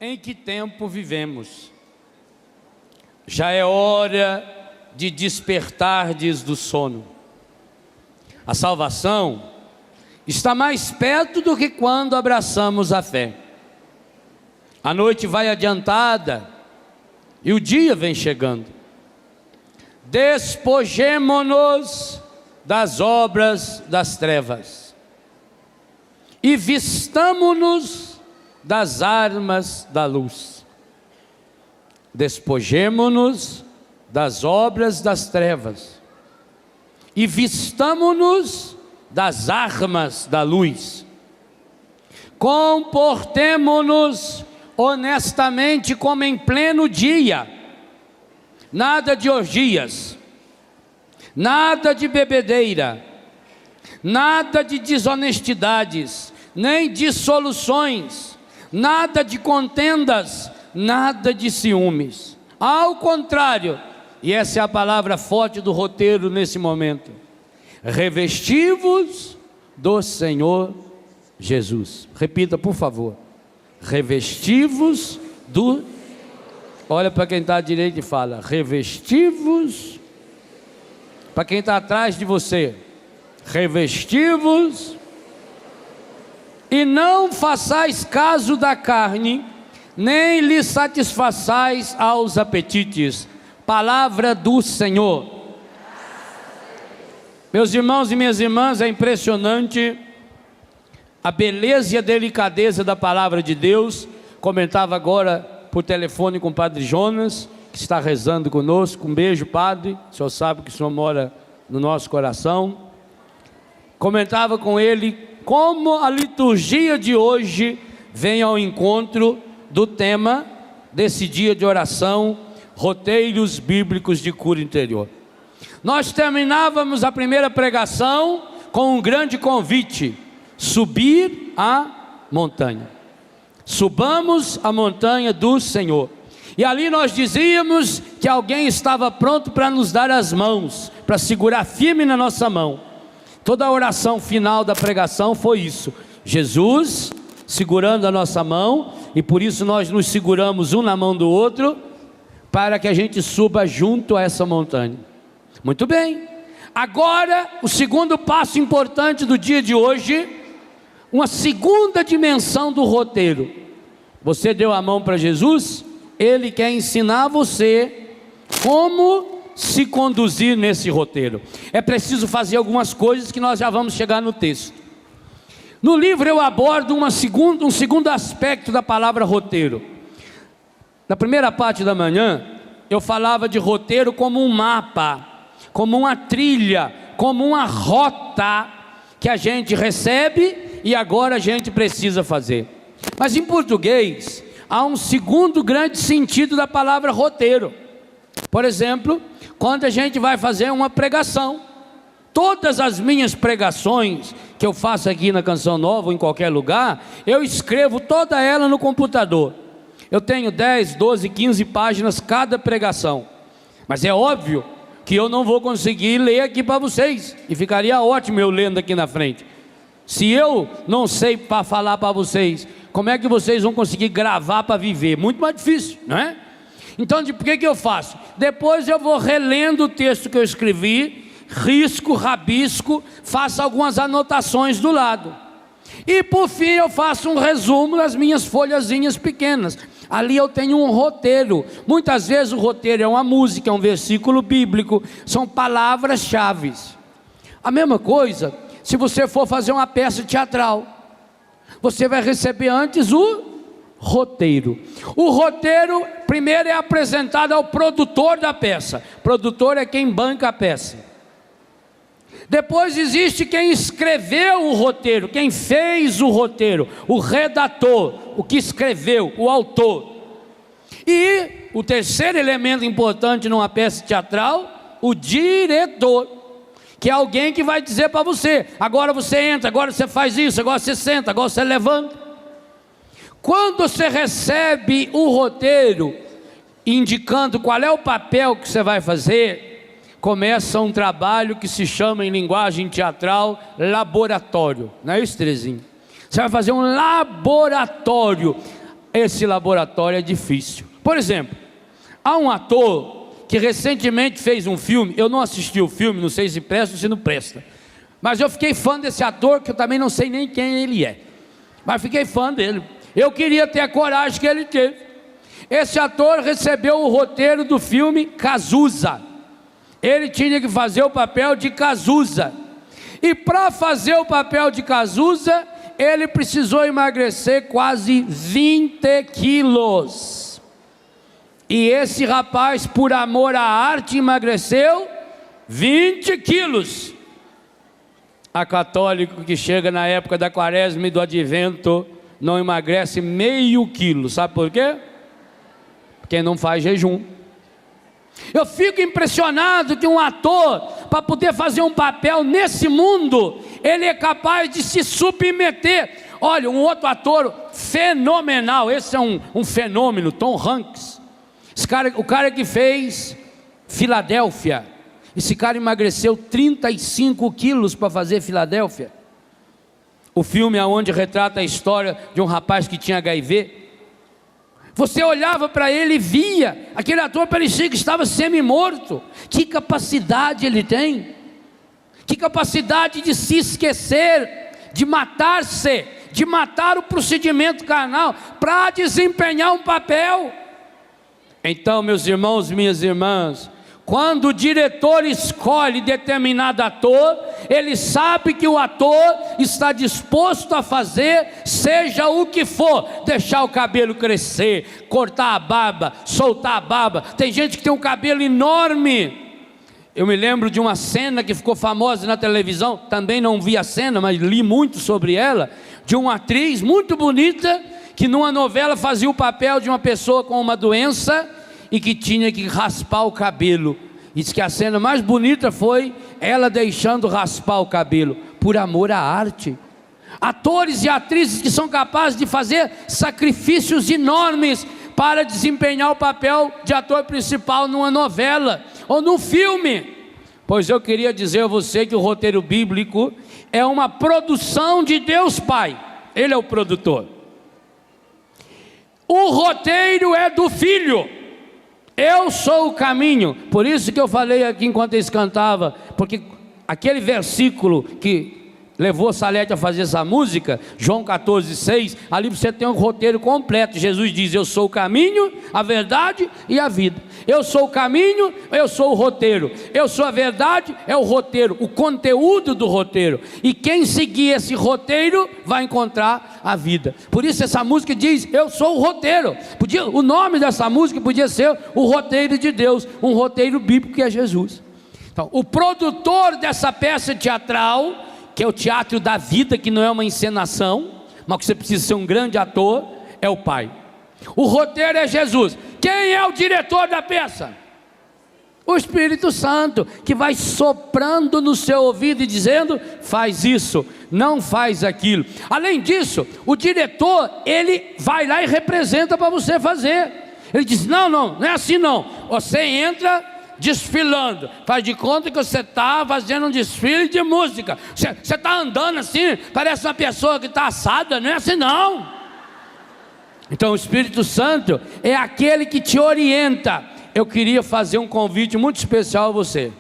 em que tempo vivemos. Já é hora de despertardes do sono. A salvação está mais perto do que quando abraçamos a fé. A noite vai adiantada e o dia vem chegando. Despojemo-nos das obras das trevas e vistamo-nos das armas da luz. Despojemo-nos das obras das trevas e vistamo-nos das armas da luz. Comportemo-nos honestamente como em pleno dia. Nada de orgias, nada de bebedeira, nada de desonestidades, nem dissoluções, nada de contendas, nada de ciúmes. Ao contrário, e essa é a palavra forte do roteiro nesse momento: revesti-vos do Senhor Jesus. Repita, por favor. Revesti-vos do... Olha para quem está à direita e fala: revesti-vos. Para quem está atrás de você: revesti-vos. E não façais caso da carne, nem lhe satisfaçais aos apetites. Palavra do Senhor. Meus irmãos e minhas irmãs, é impressionante a beleza e a delicadeza da palavra de Deus. Comentava agora por telefone com o Padre Jonas, que está rezando conosco. Um beijo, Padre, o senhor sabe que o senhor mora no nosso coração. Comentava com ele como a liturgia de hoje vem ao encontro do tema desse dia de oração, roteiros bíblicos de cura interior. Nós terminávamos a primeira pregação com um grande convite: subir a montanha. Subamos a montanha do Senhor. E ali nós dizíamos que alguém estava pronto para nos dar as mãos, para segurar firme na nossa mão. Toda a oração final da pregação foi isso: Jesus segurando a nossa mão, e por isso nós nos seguramos um na mão do outro, para que a gente suba junto a essa montanha. Muito bem, agora o segundo passo importante do dia de hoje, uma segunda dimensão do roteiro. Você deu a mão para Jesus, Ele quer ensinar você como se conduzir nesse roteiro. É preciso fazer algumas coisas que nós já vamos chegar no texto. No livro eu abordo um segundo aspecto da palavra roteiro. Na primeira parte da manhã, eu falava de roteiro como um mapa, como uma trilha, como uma rota que a gente recebe e agora a gente precisa fazer. Mas em português há um segundo grande sentido da palavra roteiro. Por exemplo, quando a gente vai fazer uma pregação, todas as minhas pregações que eu faço aqui na Canção Nova ou em qualquer lugar, eu escrevo toda ela no computador. Eu tenho 10, 12, 15 páginas cada pregação. Mas é óbvio que eu não vou conseguir ler aqui para vocês, e ficaria ótimo eu lendo aqui na frente. Se eu não sei para falar para vocês, como é que vocês vão conseguir gravar para viver? Muito mais difícil, não é? Então, por que eu faço? Depois eu vou relendo o texto que eu escrevi, risco, rabisco, faço algumas anotações do lado. E por fim eu faço um resumo das minhas folhazinhas pequenas. Ali eu tenho um roteiro. Muitas vezes o roteiro é uma música, é um versículo bíblico, são palavras-chave. A mesma coisa se você for fazer uma peça teatral. Você vai receber antes o roteiro. O roteiro primeiro é apresentado ao produtor da peça. O produtor é quem banca a peça. Depois existe quem escreveu o roteiro, quem fez o roteiro, o redator, o que escreveu, o autor. E o terceiro elemento importante numa peça teatral, o diretor, que é alguém que vai dizer para você: agora você entra, agora você faz isso, agora você senta, agora você levanta. Quando você recebe o roteiro indicando qual é o papel que você vai fazer, começa um trabalho que se chama em linguagem teatral laboratório. Não é isso, Terezinha? Você vai fazer um laboratório. esse laboratório é difícil. Por exemplo, há um ator que recentemente fez um filme. Eu não assisti o filme, não sei se presta ou se não presta, mas eu fiquei fã desse ator, que eu também não sei nem quem ele é, mas fiquei fã dele. Eu queria ter a coragem que ele teve. Esse ator recebeu o roteiro do filme Cazuza. Ele tinha que fazer o papel de Cazuza, e para fazer o papel de Cazuza, ele precisou emagrecer quase 20 quilos. E esse rapaz, por amor à arte, emagreceu 20 quilos. A católico que chega na época da quaresma e do advento não emagrece meio quilo. Sabe por quê? Porque não faz jejum. Eu fico impressionado que um ator, para poder fazer um papel nesse mundo, ele é capaz de se submeter. Olha, um outro ator fenomenal, esse é um fenômeno, Tom Hanks. O cara que fez Filadélfia, esse cara emagreceu 35 quilos para fazer Filadélfia. O filme é onde retrata a história de um rapaz que tinha HIV. Você olhava para ele e via, aquele ator parecia que estava semi-morto. Que capacidade ele tem, que capacidade de se esquecer, de matar-se, de matar o procedimento carnal, para desempenhar um papel. Então, meus irmãos, minhas irmãs, quando o diretor escolhe determinado ator, ele sabe que o ator está disposto a fazer, seja o que for, deixar o cabelo crescer, cortar a barba, soltar a barba. Tem gente que tem um cabelo enorme. Eu me lembro de uma cena que ficou famosa na televisão, também não vi a cena, mas li muito sobre ela, de uma atriz muito bonita, que numa novela fazia o papel de uma pessoa com uma doença, e que tinha que raspar o cabelo. Diz que a cena mais bonita foi ela deixando raspar o cabelo, por amor à arte. Atores e atrizes que são capazes de fazer sacrifícios enormes para desempenhar o papel de ator principal numa novela ou num filme. Pois eu queria dizer a você que o roteiro bíblico é uma produção de Deus Pai. Ele é o produtor. O roteiro é do Filho. Eu sou o caminho. Por isso que eu falei aqui enquanto eles cantavam, porque aquele versículo que levou Salete a fazer essa música, João 14,6, ali você tem um roteiro completo. Jesus diz: eu sou o caminho, a verdade e a vida. Eu sou o caminho, eu sou o roteiro. Eu sou a verdade, é o roteiro, o conteúdo do roteiro. E quem seguir esse roteiro vai encontrar a vida. Por isso essa música diz: eu sou o roteiro. O nome dessa música podia ser o roteiro de Deus, um roteiro bíblico que é Jesus. Então, o produtor dessa peça teatral, que é o teatro da vida, que não é uma encenação, mas que você precisa ser um grande ator, é o Pai. O roteiro é Jesus. Quem é o diretor da peça? O Espírito Santo, que vai soprando no seu ouvido e dizendo: faz isso, não faz aquilo. Além disso, o diretor, ele vai lá e representa para você fazer. Ele diz: não é assim não. Você entra desfilando, faz de conta que você está fazendo um desfile de música. Você está andando assim, parece uma pessoa que está assada. Não é assim não. Então o Espírito Santo é aquele que te orienta. Eu queria fazer um convite muito especial a você.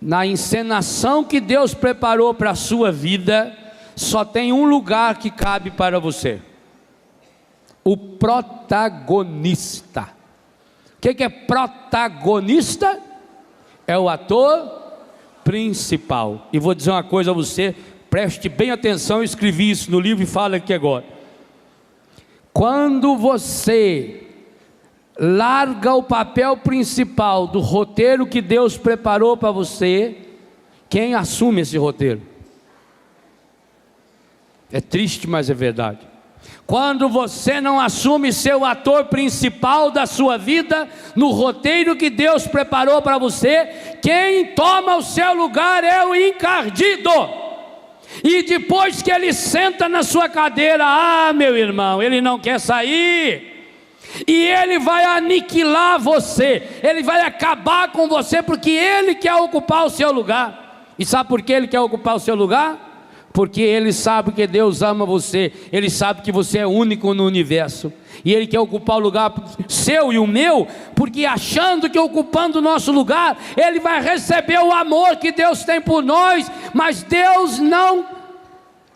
Na encenação que Deus preparou para a sua vida, só tem um lugar que cabe para você: o protagonista. O que é protagonista? É o ator principal. E vou dizer uma coisa a você, preste bem atenção. Eu escrevi isso no livro e falo aqui agora. Quando você larga o papel principal do roteiro que Deus preparou para você, quem assume esse roteiro? É triste, mas é verdade. Quando você não assume seu ator principal da sua vida, no roteiro que Deus preparou para você, quem toma o seu lugar é o encardido. E depois que ele senta na sua cadeira, meu irmão, ele não quer sair. E ele vai aniquilar você, ele vai acabar com você, porque ele quer ocupar o seu lugar. E sabe por que ele quer ocupar o seu lugar? porque Ele sabe que Deus ama você, Ele sabe que você é único no universo, e Ele quer ocupar o lugar seu e o meu, porque achando que ocupando o nosso lugar, Ele vai receber o amor que Deus tem por nós, mas Deus não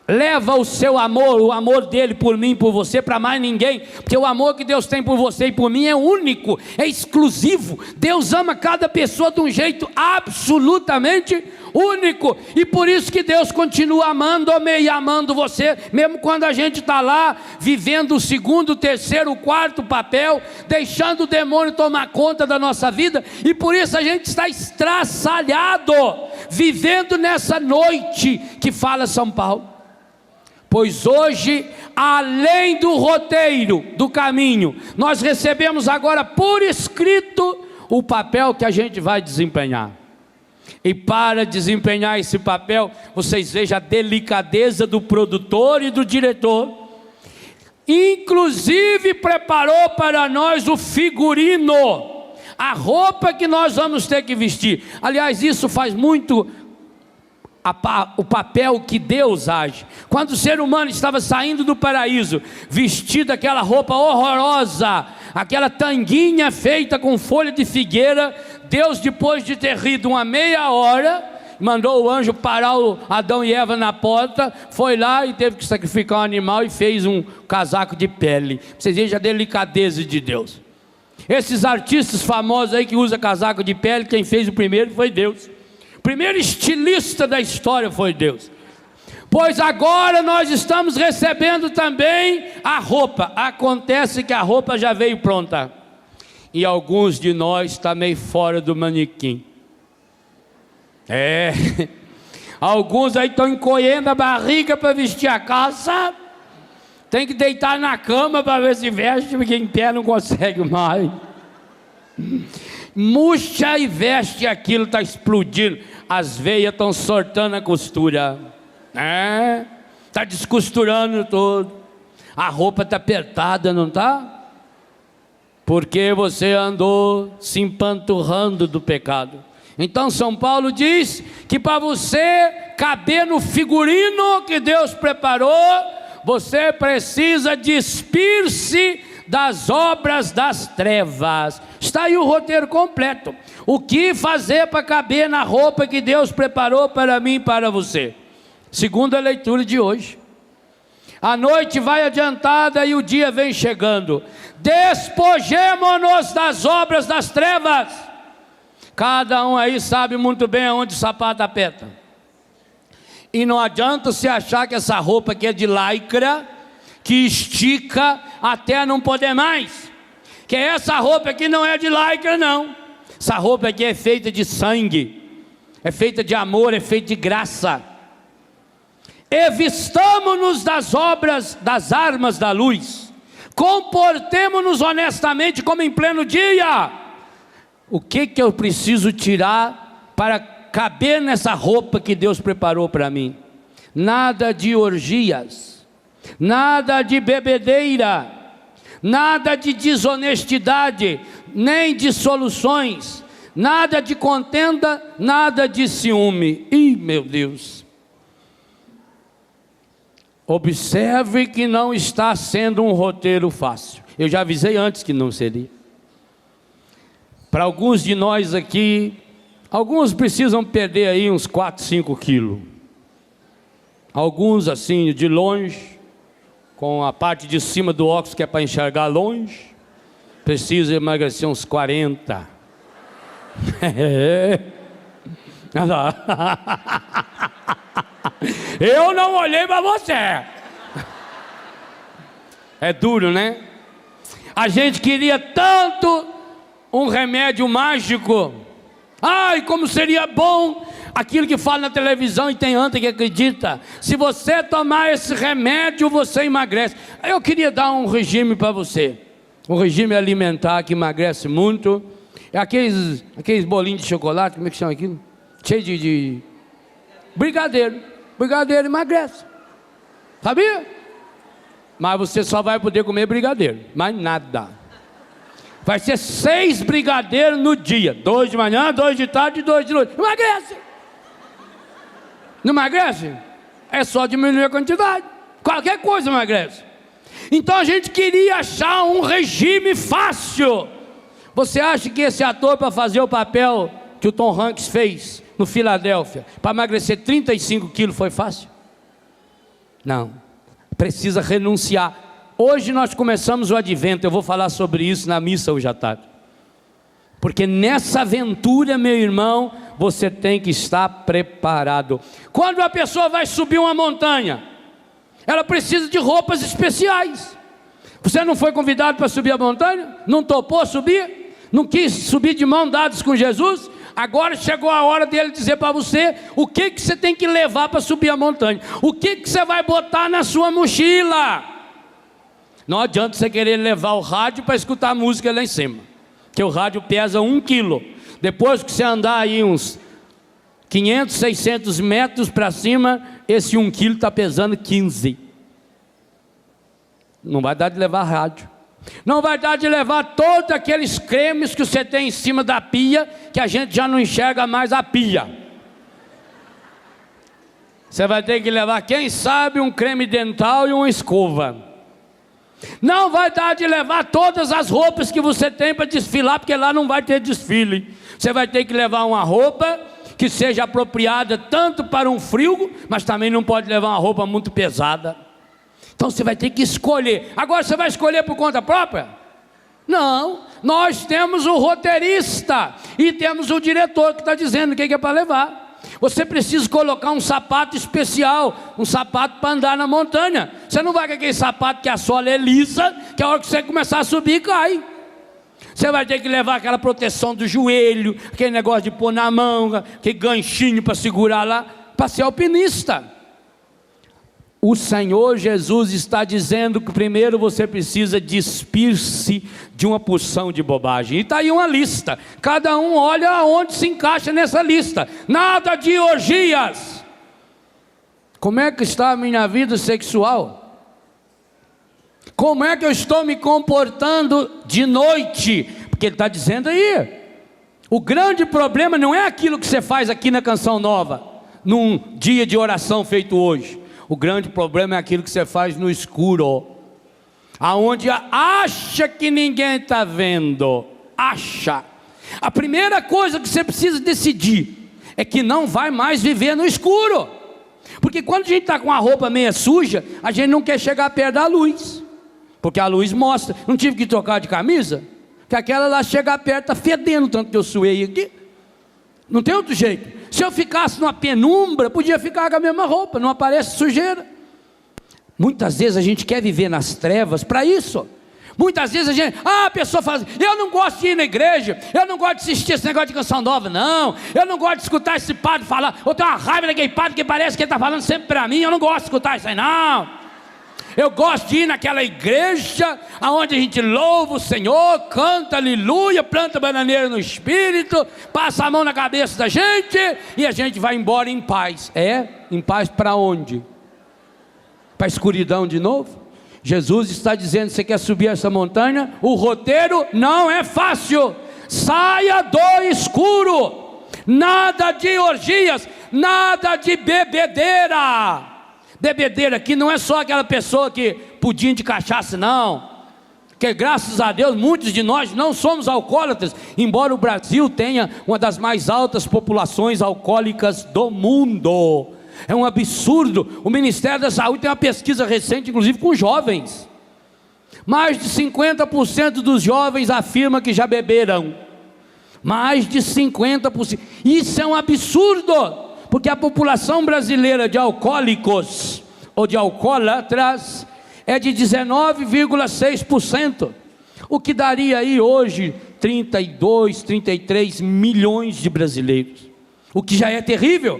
leva o seu amor, o amor dele por mim, por você, para mais ninguém, porque o amor que Deus tem por você e por mim é único, é exclusivo. Deus ama cada pessoa de um jeito absolutamente único, e por isso que Deus continua amando-me e amando você, mesmo quando a gente está lá, vivendo o segundo, o terceiro, o quarto papel, deixando o demônio tomar conta da nossa vida, e por isso a gente está estraçalhado, vivendo nessa noite que fala São Paulo. Pois hoje, além do roteiro, do caminho, nós recebemos agora por escrito o papel que a gente vai desempenhar. E para desempenhar esse papel, vocês vejam a delicadeza do produtor e do diretor. Inclusive preparou para nós o figurino, a roupa que nós vamos ter que vestir. Aliás, isso faz muito o papel que Deus age. Quando o ser humano estava saindo do paraíso, vestido aquela roupa horrorosa, aquela tanguinha feita com folha de figueira, Deus, depois de ter rido uma meia hora, mandou o anjo parar o Adão e Eva na porta, foi lá e teve que sacrificar um animal e fez um casaco de pele. Vocês vejam a delicadeza de Deus. Esses artistas famosos aí que usam casaco de pele, quem fez o primeiro foi Deus. O primeiro estilista da história foi Deus. Pois agora nós estamos recebendo também a roupa. Acontece que a roupa já veio pronta, e alguns de nós estão meio fora do manequim. Alguns aí estão encolhendo a barriga para vestir a calça, tem que deitar na cama para ver se veste, porque em pé não consegue mais. Murcha e veste aquilo, está explodindo, as veias estão soltando a costura, está descosturando tudo, a roupa está apertada, não está? Porque você andou se empanturrando do pecado. Então São Paulo diz que para você caber no figurino que Deus preparou, você precisa despir-se das obras das trevas. Está aí o roteiro completo. O que fazer para caber na roupa que Deus preparou para mim e para você? Segundo a leitura de hoje. A noite vai adiantada e o dia vem chegando. Despojemo-nos das obras das trevas. Cada um aí sabe muito bem aonde o sapato aperta. E não adianta se achar que essa roupa aqui é de lycra, que estica até não poder mais, que essa roupa aqui não é de lycra não, essa roupa aqui é feita de sangue, é feita de amor, é feita de graça. Evistamo-nos das obras, das armas da luz, comportemo-nos honestamente como em pleno dia. O que eu preciso tirar para caber nessa roupa que Deus preparou para mim? Nada de orgias, nada de bebedeira, nada de desonestidade, nem dissoluções, nada de contenda, nada de ciúme. Ih, meu Deus! Observe que não está sendo um roteiro fácil. Eu já avisei antes que não seria. Para alguns de nós aqui, alguns precisam perder aí uns 4, 5 quilos. Alguns assim, de longe, com a parte de cima do óculos que é para enxergar longe, precisa emagrecer uns 40. Eu não olhei para você. É duro, né? A gente queria tanto um remédio mágico. Ai, como seria bom aquilo que fala na televisão, e tem anta que acredita. Se você tomar esse remédio, você emagrece. Eu queria dar um regime para você, um regime alimentar que emagrece muito. É aqueles bolinhos de chocolate, como é que chama aquilo? Cheio de brigadeiro. Brigadeiro emagrece, sabia? Mas você só vai poder comer brigadeiro, mais nada. Vai ser 6 brigadeiros no dia, 2 de manhã, 2 de tarde e 2 de noite. Emagrece. Não emagrece? é só diminuir a quantidade. Qualquer coisa emagrece. Então a gente queria achar um regime fácil. Você acha que esse ator, para fazer o papel que o Tom Hanks fez no Filadélfia, para emagrecer 35 quilos, foi fácil? Não, precisa renunciar. Hoje nós começamos o advento, eu vou falar sobre isso na missa hoje à tarde. Porque nessa aventura, meu irmão, você tem que estar preparado. Quando a pessoa vai subir uma montanha, ela precisa de roupas especiais. Você não foi convidado para subir a montanha? Não topou subir? Não quis subir de mão dadas com Jesus? Agora chegou a hora dele dizer para você o que você tem que levar para subir a montanha. O que você vai botar na sua mochila. Não adianta você querer levar o rádio para escutar a música lá em cima, que o rádio pesa 1 quilo. Depois que você andar aí uns 500, 600 metros para cima, esse 1 quilo está pesando 15. Não vai dar de levar rádio. Não vai dar de levar todos aqueles cremes que você tem em cima da pia, que a gente já não enxerga mais a pia. Você vai ter que levar, quem sabe, um creme dental e uma escova. Não vai dar de levar todas as roupas que você tem para desfilar, porque lá não vai ter desfile. Você vai ter que levar uma roupa que seja apropriada tanto para um frio, mas também não pode levar uma roupa muito pesada. Então você vai ter que escolher. Agora você vai escolher por conta própria? Não, nós temos o roteirista e temos o diretor que está dizendo o que é para levar. Você precisa colocar um sapato especial, um sapato para andar na montanha. Você não vai com aquele sapato que a sola é lisa, que a hora que você começar a subir cai. Você vai ter que levar aquela proteção do joelho, aquele negócio de pôr na mão, aquele ganchinho para segurar lá, para ser alpinista. O Senhor Jesus está dizendo que primeiro você precisa despir-se de uma porção de bobagem. E está aí uma lista. Cada um olha aonde se encaixa nessa lista. Nada de orgias. Como é que está a minha vida sexual? Como é que eu estou me comportando de noite? Porque ele está dizendo aí. O grande problema não é aquilo que você faz aqui na Canção Nova, num dia de oração feito hoje. O grande problema é aquilo que você faz no escuro, aonde acha que ninguém está vendo, acha. A primeira coisa que você precisa decidir é que não vai mais viver no escuro, porque quando a gente está com a roupa meia suja, a gente não quer chegar perto da luz, porque a luz mostra. Não tive que trocar de camisa, que aquela lá chega perto, está fedendo tanto que eu suei aqui. Não tem outro jeito. Se eu ficasse numa penumbra, podia ficar com a mesma roupa, não aparece sujeira. Muitas vezes a gente quer viver nas trevas para isso. Muitas vezes a pessoa fala assim, eu não gosto de ir na igreja, eu não gosto de assistir esse negócio de Canção Nova, não. Eu não gosto de escutar esse padre falar, eu tenho uma raiva daquele padre que parece que ele está falando sempre para mim, eu não gosto de escutar isso aí, não. Eu gosto de ir naquela igreja onde a gente louva o Senhor, canta aleluia, planta bananeira no Espírito, passa a mão na cabeça da gente e a gente vai embora em paz. Em paz para onde? Para a escuridão de novo? Jesus está dizendo, você quer subir essa montanha? O roteiro não é fácil. Saia do escuro. Nada de orgias, nada de bebedeira. Bebedeira aqui não é só aquela pessoa que pudim de cachaça, não. Que graças a Deus muitos de nós não somos alcoólatras, embora o Brasil tenha uma das mais altas populações alcoólicas do mundo. É um absurdo. O Ministério da Saúde tem uma pesquisa recente, inclusive com jovens. Mais de 50% dos jovens afirma que já beberam. Mais de 50%. Isso é um absurdo. Porque a população brasileira de alcoólicos ou de alcoólatras é de 19,6%, o que daria aí hoje 32, 33 milhões de brasileiros, o que já é terrível.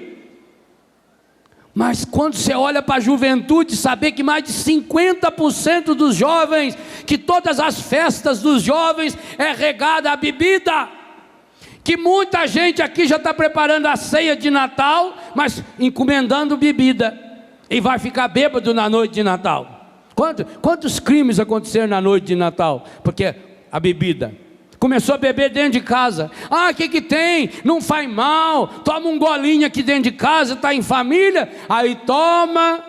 Mas quando você olha para a juventude, saber que mais de 50% dos jovens, que todas as festas dos jovens é regada a bebida, que muita gente aqui já está preparando a ceia de Natal, mas encomendando bebida, e vai ficar bêbado na noite de Natal. Quantos crimes aconteceram na noite de Natal? Porque a bebida. Começou a beber dentro de casa. Ah, o que tem? Não faz mal. Toma um golinho aqui dentro de casa, está em família. Aí toma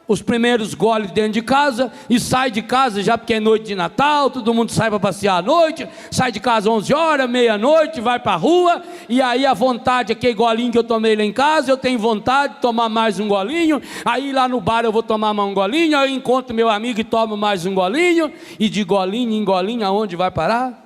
os primeiros goles dentro de casa e sai de casa já porque é noite de Natal, todo mundo sai para passear à noite, sai de casa 11 horas, meia-noite, vai para a rua, e aí a vontade, aquele golinho que eu tomei lá em casa, eu tenho vontade de tomar mais um golinho, aí lá no bar eu vou tomar mais um golinho, aí eu encontro meu amigo e tomo mais um golinho, e de golinho em golinho aonde vai parar?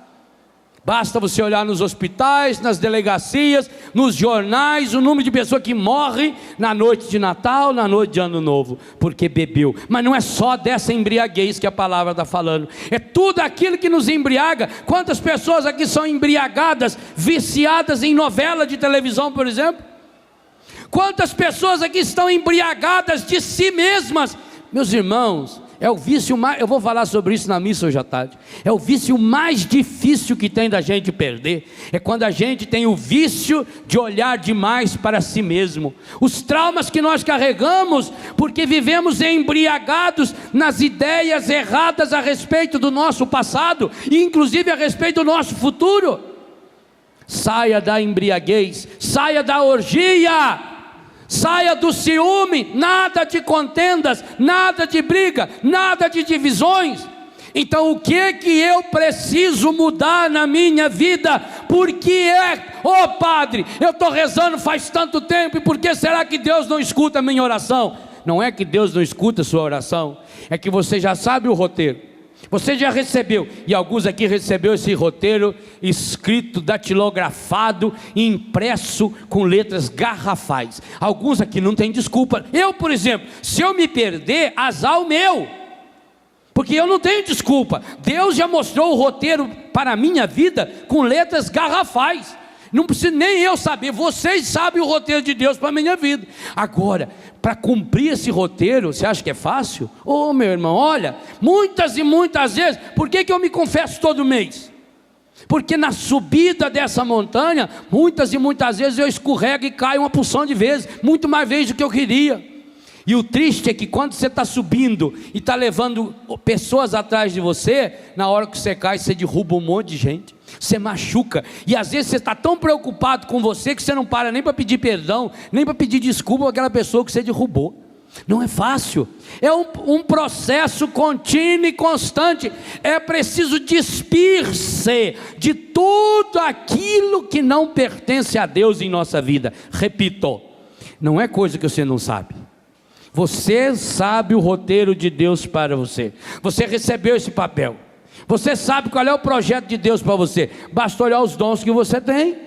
Basta você olhar nos hospitais, nas delegacias, nos jornais, o número de pessoas que morrem na noite de Natal, na noite de Ano Novo, porque bebeu. Mas não é só dessa embriaguez que a palavra está falando, é tudo aquilo que nos embriaga. Quantas pessoas aqui são embriagadas, viciadas em novela de televisão, por exemplo? Quantas pessoas aqui estão embriagadas de si mesmas? Meus irmãos, é o vício mais, eu vou falar sobre isso na missa hoje à tarde, é o vício mais difícil que tem da gente perder, é quando a gente tem o vício de olhar demais para si mesmo, os traumas que nós carregamos, porque vivemos embriagados nas ideias erradas a respeito do nosso passado, e inclusive a respeito do nosso futuro. Saia da embriaguez, saia da orgia, saia do ciúme, nada de contendas, nada de briga, nada de divisões. Então o que eu preciso mudar na minha vida? Porque padre, eu estou rezando faz tanto tempo, e por que será que Deus não escuta a minha oração? Não é que Deus não escuta a sua oração, é que você já sabe o roteiro. Você já recebeu, e alguns aqui recebeu esse roteiro escrito, datilografado, impresso com letras garrafais. Alguns aqui não tem desculpa. Eu, por exemplo, se eu me perder, azar o meu, porque eu não tenho desculpa. Deus já mostrou o roteiro para a minha vida com letras garrafais. Não precisa nem eu saber, vocês sabem o roteiro de Deus para a minha vida. Agora, para cumprir esse roteiro, você acha que é fácil? Meu irmão, olha, muitas e muitas vezes, por que eu me confesso todo mês? Porque na subida dessa montanha, muitas e muitas vezes eu escorrego e caio uma porção de vezes, muito mais vezes do que eu queria. E o triste é que quando você está subindo e está levando pessoas atrás de você, na hora que você cai, você derruba um monte de gente, você machuca, e às vezes você está tão preocupado com você, que você não para nem para pedir perdão, nem para pedir desculpa àquela pessoa que você derrubou. Não é fácil, é um processo contínuo e constante. É preciso despir-se de tudo aquilo que não pertence a Deus em nossa vida. Repito, não é coisa que você não sabe. Você sabe o roteiro de Deus para você. Você recebeu esse papel. Você sabe qual é o projeto de Deus para você. Basta olhar os dons que você tem.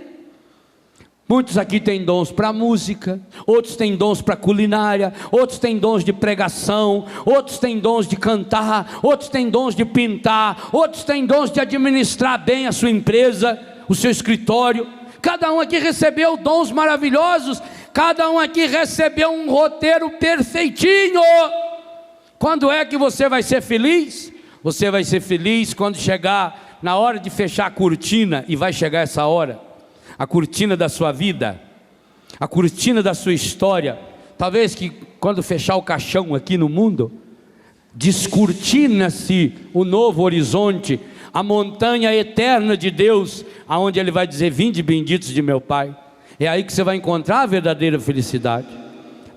Muitos aqui têm dons para música, outros têm dons para culinária, outros têm dons de pregação, outros têm dons de cantar, outros têm dons de pintar, outros têm dons de administrar bem a sua empresa, o seu escritório. Cada um aqui recebeu dons maravilhosos. Cada um aqui recebeu um roteiro perfeitinho. Quando é que você vai ser feliz? Você vai ser feliz quando chegar na hora de fechar a cortina, e vai chegar essa hora, a cortina da sua vida, a cortina da sua história. Talvez que quando fechar o caixão aqui no mundo, descortina-se o novo horizonte, a montanha eterna de Deus, aonde Ele vai dizer: vinde benditos de meu Pai. É aí que você vai encontrar a verdadeira felicidade.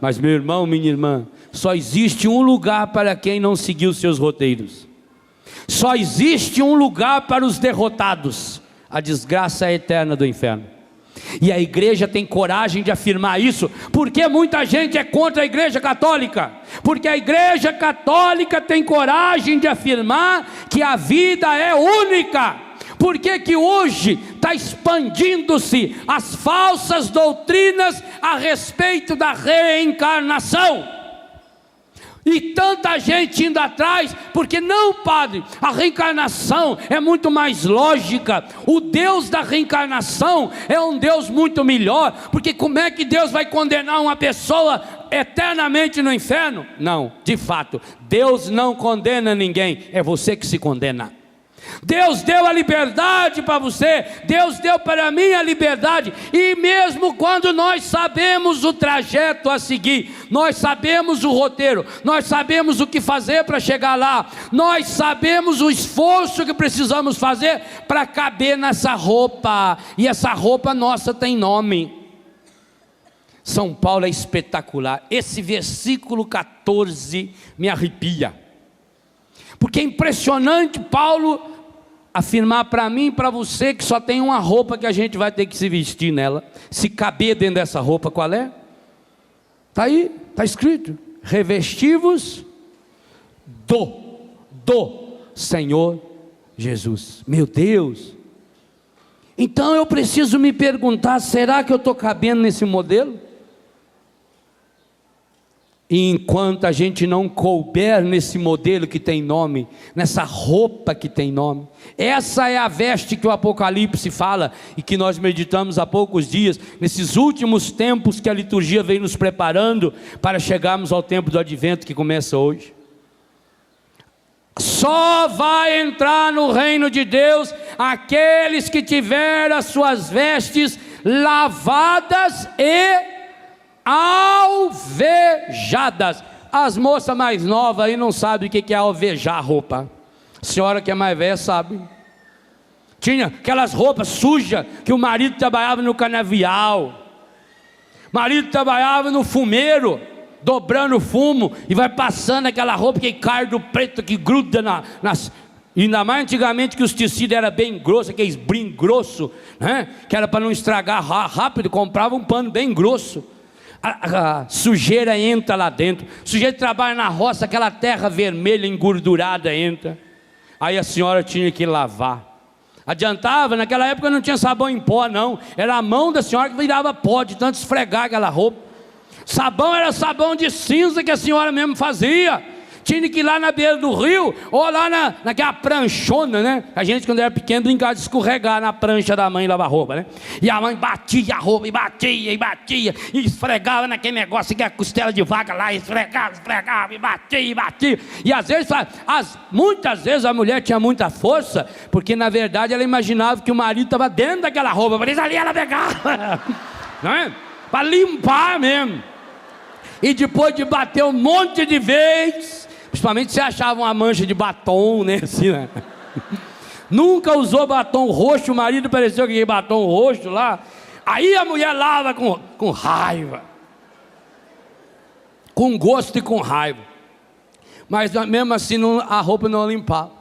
Mas meu irmão, minha irmã, só existe um lugar para quem não seguiu seus roteiros. Só existe um lugar para os derrotados: a desgraça eterna do inferno. E a igreja tem coragem de afirmar isso, porque muita gente é contra a igreja católica, porque a igreja católica tem coragem de afirmar que a vida é única. Por que que hoje está expandindo-se as falsas doutrinas a respeito da reencarnação? E tanta gente indo atrás, porque não, padre, a reencarnação é muito mais lógica. O Deus da reencarnação é um Deus muito melhor, porque como é que Deus vai condenar uma pessoa eternamente no inferno? Não, de fato, Deus não condena ninguém, é você que se condena. Deus deu a liberdade para você, Deus deu para mim a liberdade, e mesmo quando nós sabemos o trajeto a seguir, nós sabemos o roteiro, nós sabemos o que fazer para chegar lá, nós sabemos o esforço que precisamos fazer para caber nessa roupa, e essa roupa nossa tem nome. São Paulo é espetacular, esse versículo 14 me arrepia, porque é impressionante Paulo afirmar para mim e para você que só tem uma roupa que a gente vai ter que se vestir nela, se caber dentro dessa roupa. Qual é? Está aí, está escrito: revestivos do Senhor Jesus. Meu Deus! Então eu preciso me perguntar, será que eu estou cabendo nesse modelo? E enquanto a gente não couber nesse modelo que tem nome, nessa roupa que tem nome, essa é a veste que o Apocalipse fala e que nós meditamos há poucos dias, nesses últimos tempos que a liturgia vem nos preparando para chegarmos ao tempo do advento que começa hoje. Só vai entrar no reino de Deus aqueles que tiveram as suas vestes lavadas e alvejadas. As moças mais novas aí não sabem o que é alvejar roupa. A senhora que é mais velha sabe. Tinha aquelas roupas sujas que o marido trabalhava no canavial, o marido trabalhava no fumeiro, dobrando fumo, e vai passando aquela roupa que cai do preto, que gruda nas... Ainda mais antigamente que os tecidos eram bem grossos, aqueles brim grosso, né? Que era para não estragar rápido, comprava um pano bem grosso. A sujeira entra lá dentro, o sujeito trabalha na roça, aquela terra vermelha engordurada entra, aí a senhora tinha que lavar. Adiantava, naquela época não tinha sabão em pó não, era a mão da senhora que virava pó de tanto esfregar aquela roupa. Sabão era sabão de cinza que a senhora mesmo fazia. Tinha que ir lá na beira do rio, ou lá naquela pranchona, né? A gente quando era pequeno brincava de escorregar na prancha da mãe lavar roupa, né? E a mãe batia a roupa, e batia, e esfregava naquele negócio que é a costela de vaca lá, esfregava, e batia. E às vezes, muitas vezes a mulher tinha muita força, porque na verdade ela imaginava que o marido estava dentro daquela roupa, por isso ali ela pegava, não é? Para limpar mesmo. E depois de bater um monte de vezes, principalmente se achava uma mancha de batom, né? Assim, né? Nunca usou batom roxo, o marido pareceu que batom roxo lá. Aí a mulher lava com raiva, com gosto e com raiva, mas mesmo assim a roupa não limpava.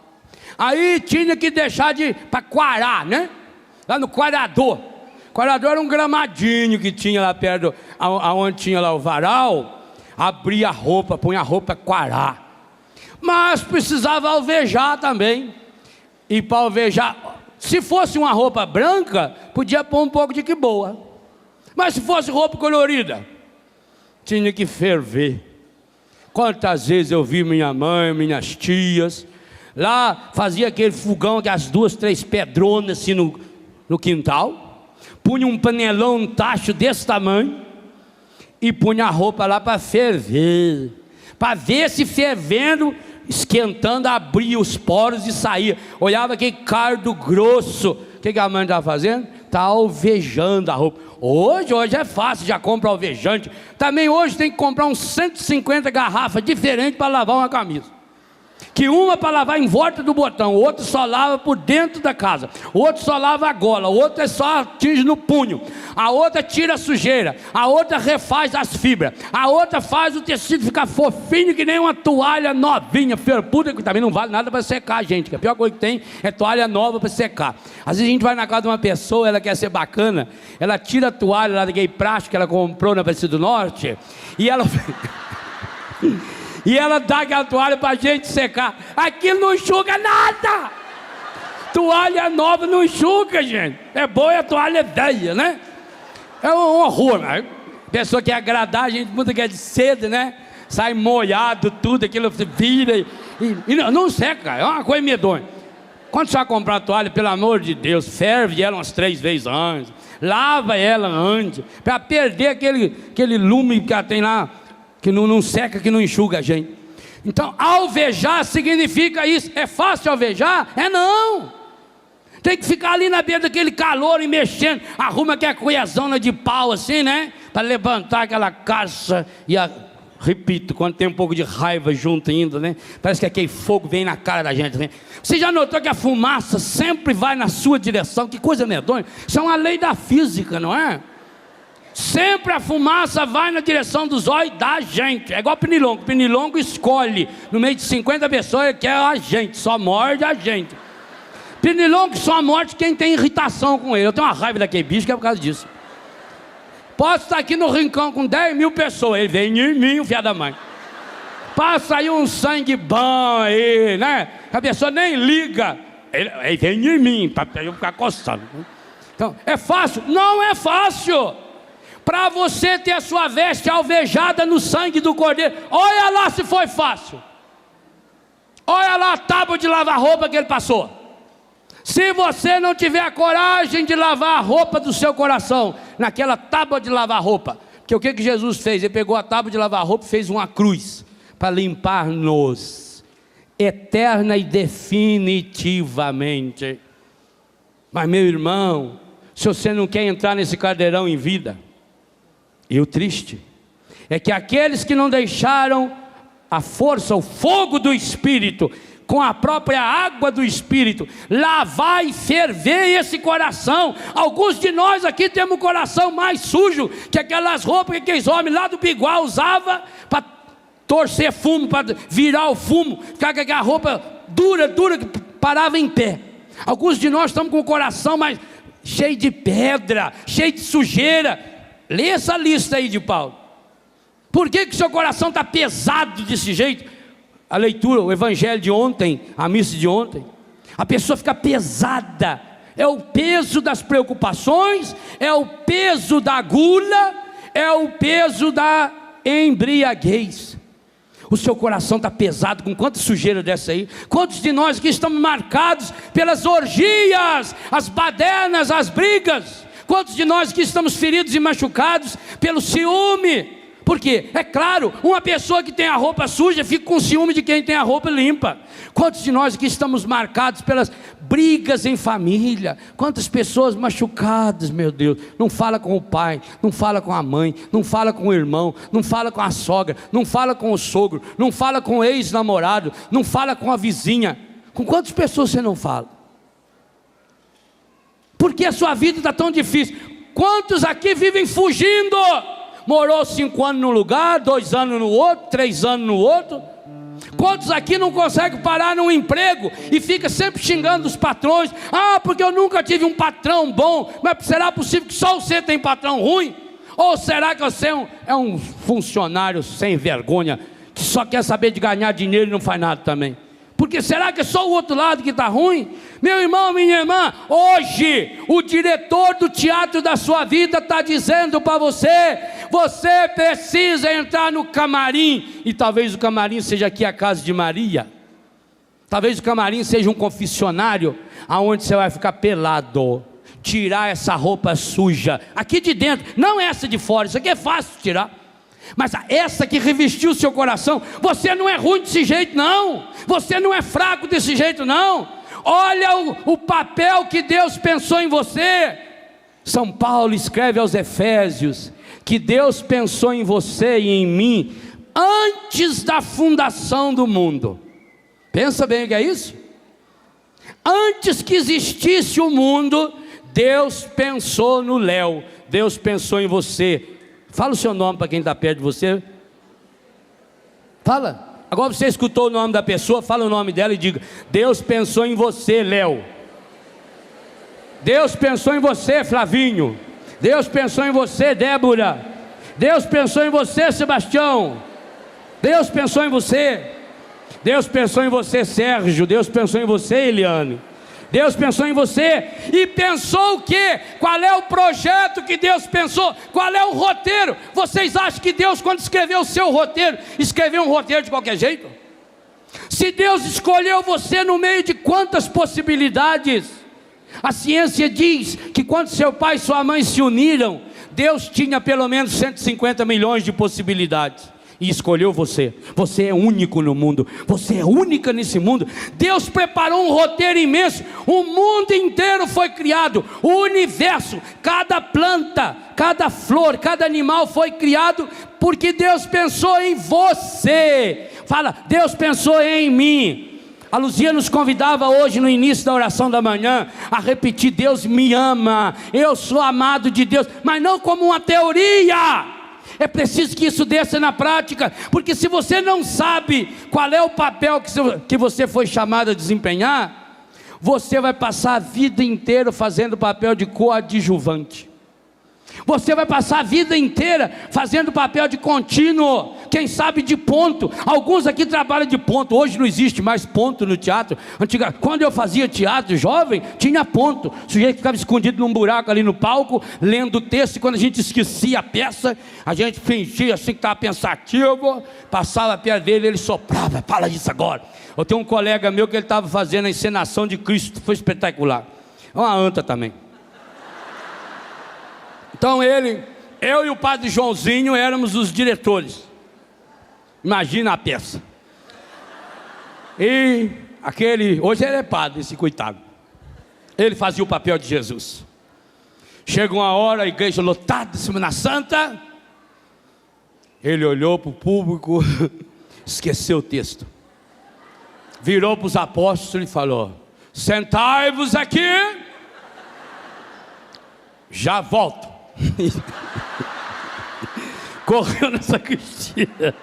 Aí tinha que deixar para quarar, né? Lá no quarador. O quarador era um gramadinho que tinha lá perto, onde tinha lá o varal. Abria a roupa, punha a roupa a quarar. Mas precisava alvejar também. E para alvejar, se fosse uma roupa branca, podia pôr um pouco de que boa. Mas se fosse roupa colorida, tinha que ferver. Quantas vezes eu vi minha mãe, minhas tias, lá fazia aquele fogão, que as 2, 3 pedronas assim no quintal. Punha um panelão, um tacho desse tamanho, e punha a roupa lá para ferver, para ver se fervendo, esquentando, abria os poros e saía. Olhava aquele cardo grosso. O que a mãe estava fazendo? Está alvejando a roupa. Hoje é fácil, já compra alvejante. Também hoje tem que comprar uns 150 garrafas diferentes para lavar uma camisa. Que uma para lavar em volta do botão, o outro só lava por dentro da casa, o outro só lava a gola, o outro é só atinge no punho, a outra tira a sujeira, a outra refaz as fibras, a outra faz o tecido ficar fofinho que nem uma toalha novinha, felpuda, que também não vale nada para secar, gente, que a pior coisa que tem é toalha nova para secar. Às vezes a gente vai na casa de uma pessoa, ela quer ser bacana, ela tira a toalha lá daquele plástico que ela comprou na Aparecida do Norte, e ela... E ela dá aquela toalha para a gente secar. Aquilo não enxuga nada. Toalha nova não enxuga, gente. É boa e a toalha é velha, né? É um horror, né? A pessoa quer agradar, a gente muda que é de cedo, né? Sai molhado, tudo, aquilo vira e não seca, é uma coisa medonha. Quando você vai comprar a toalha, pelo amor de Deus, ferve ela umas 3 vezes antes. Lava ela antes, para perder aquele lume que ela tem lá, que não seca, que não enxuga a gente. Então, alvejar significa isso. É fácil alvejar? É não. Tem que ficar ali na beira daquele calor e mexendo. Arruma aquela cuiazona de pau assim, né? Para levantar aquela caixa. Repito, quando tem um pouco de raiva junto ainda, né? Parece que aquele fogo vem na cara da gente, né? Você já notou que a fumaça sempre vai na sua direção? Que coisa medonha. Isso é uma lei da física, não é? Sempre a fumaça vai na direção dos olhos da gente. É igual pernilongo. Pernilongo escolhe. No meio de 50 pessoas, ele quer a gente. Só morde a gente. Pernilongo só morde quem tem irritação com ele. Eu tenho uma raiva daquele bicho que é por causa disso. Posso estar aqui no rincão com 10 mil pessoas. Ele vem em mim, o filho da mãe. Passa aí um sangue bom aí, né? A pessoa nem liga. Ele vem em mim, para eu ficar coçando. Então, é fácil? Não é fácil. Para você ter a sua veste alvejada no sangue do Cordeiro, olha lá se foi fácil. Olha lá a tábua de lavar roupa que ele passou. Se você não tiver a coragem de lavar a roupa do seu coração naquela tábua de lavar roupa, porque o que Jesus fez? Ele pegou a tábua de lavar roupa e fez uma cruz para limpar-nos eterna e definitivamente. Mas meu irmão, se você não quer entrar nesse caldeirão em vida, e o triste é que aqueles que não deixaram a força, o fogo do Espírito, com a própria água do Espírito, lavar e ferver esse coração. Alguns de nós aqui temos um coração mais sujo que aquelas roupas que aqueles homens lá do Biguá usavam para torcer fumo, para virar o fumo, ficar com aquela roupa dura que parava em pé. Alguns de nós estamos com o coração mais cheio de pedra, cheio de sujeira. Lê essa lista aí de Paulo. Por que o seu coração está pesado desse jeito? A leitura, o evangelho de ontem, a missa de ontem, a pessoa fica pesada. É o peso das preocupações, é o peso da gula, é o peso da embriaguez. O seu coração está pesado com quanta sujeira dessa aí? Quantos de nós aqui estamos marcados pelas orgias, as badernas, as brigas? Quantos de nós que estamos feridos e machucados pelo ciúme? Por quê? É claro, uma pessoa que tem a roupa suja fica com ciúme de quem tem a roupa limpa. Quantos de nós que estamos marcados pelas brigas em família? Quantas pessoas machucadas, meu Deus. Não fala com o pai, não fala com a mãe, não fala com o irmão, não fala com a sogra, não fala com o sogro, não fala com o ex-namorado, não fala com a vizinha. Com quantas pessoas você não fala? Porque a sua vida está tão difícil. Quantos aqui vivem fugindo? Morou 5 anos num lugar, 2 anos no outro, 3 anos no outro. Quantos aqui não conseguem parar num emprego e fica sempre xingando os patrões? Ah, porque eu nunca tive um patrão bom. Mas será possível que só você tem patrão ruim? Ou será que você é um funcionário sem vergonha, que só quer saber de ganhar dinheiro e não faz nada também? Porque será que é só o outro lado que está ruim? Meu irmão, minha irmã, hoje o diretor do teatro da sua vida está dizendo para você: você precisa entrar no camarim. E talvez o camarim seja aqui a casa de Maria. Talvez o camarim seja um confessionário aonde você vai ficar pelado, tirar essa roupa suja aqui de dentro, não essa de fora. Isso aqui é fácil de tirar. Mas essa que revestiu o seu coração, você não é ruim desse jeito não, você não é fraco desse jeito não. Olha o papel que Deus pensou em você. São Paulo escreve aos Efésios que Deus pensou em você e em mim antes da fundação do mundo. Pensa bem o que é isso? Antes que existisse o mundo, Deus pensou no Léo, Deus pensou em você. Fala o seu nome para quem está perto de você. Fala. Agora você escutou o nome da pessoa, fala o nome dela e diga: Deus pensou em você, Léo. Deus pensou em você, Flavinho. Deus pensou em você, Débora. Deus pensou em você, Sebastião. Deus pensou em você. Deus pensou em você, Sérgio. Deus pensou em você, Eliane. Deus pensou em você. E pensou o quê? Qual é o projeto que Deus pensou? Qual é o roteiro? Vocês acham que Deus, quando escreveu o seu roteiro, escreveu um roteiro de qualquer jeito? Se Deus escolheu você no meio de quantas possibilidades? A ciência diz que quando seu pai e sua mãe se uniram, Deus tinha pelo menos 150 milhões de possibilidades. e escolheu você. Você é único no mundo, você é única nesse mundo. Deus preparou um roteiro imenso, o mundo inteiro foi criado, o universo, cada planta, cada flor, cada animal foi criado, porque Deus pensou em você. Fala, Deus pensou em mim. A Luzia nos convidava hoje no início da oração da manhã a repetir: Deus me ama, eu sou amado de Deus, mas não como uma teoria. É preciso que isso desça na prática, porque se você não sabe qual é o papel que você foi chamado a desempenhar, você vai passar a vida inteira fazendo o papel de coadjuvante. Você vai passar a vida inteira fazendo papel de contínuo, quem sabe de ponto. Alguns aqui trabalham de ponto. Hoje não existe mais ponto no teatro. Quando eu fazia teatro jovem, tinha ponto. O sujeito ficava escondido num buraco ali no palco, lendo o texto, e quando a gente esquecia a peça, a gente fingia assim que estava pensativo, passava perto dele, ele soprava: fala disso agora. Eu tenho um colega meu que ele estava fazendo a encenação de Cristo, foi espetacular. É uma anta também. Então eu e o padre Joãozinho éramos os diretores. Imagina a peça. E hoje ele é padre, esse coitado. Ele fazia o papel de Jesus. Chega uma hora, a igreja lotada de Semana Santa. Ele olhou para o público, esqueceu o texto. Virou para os apóstolos e falou: sentai-vos aqui, já volto. Correu nessa Cristina.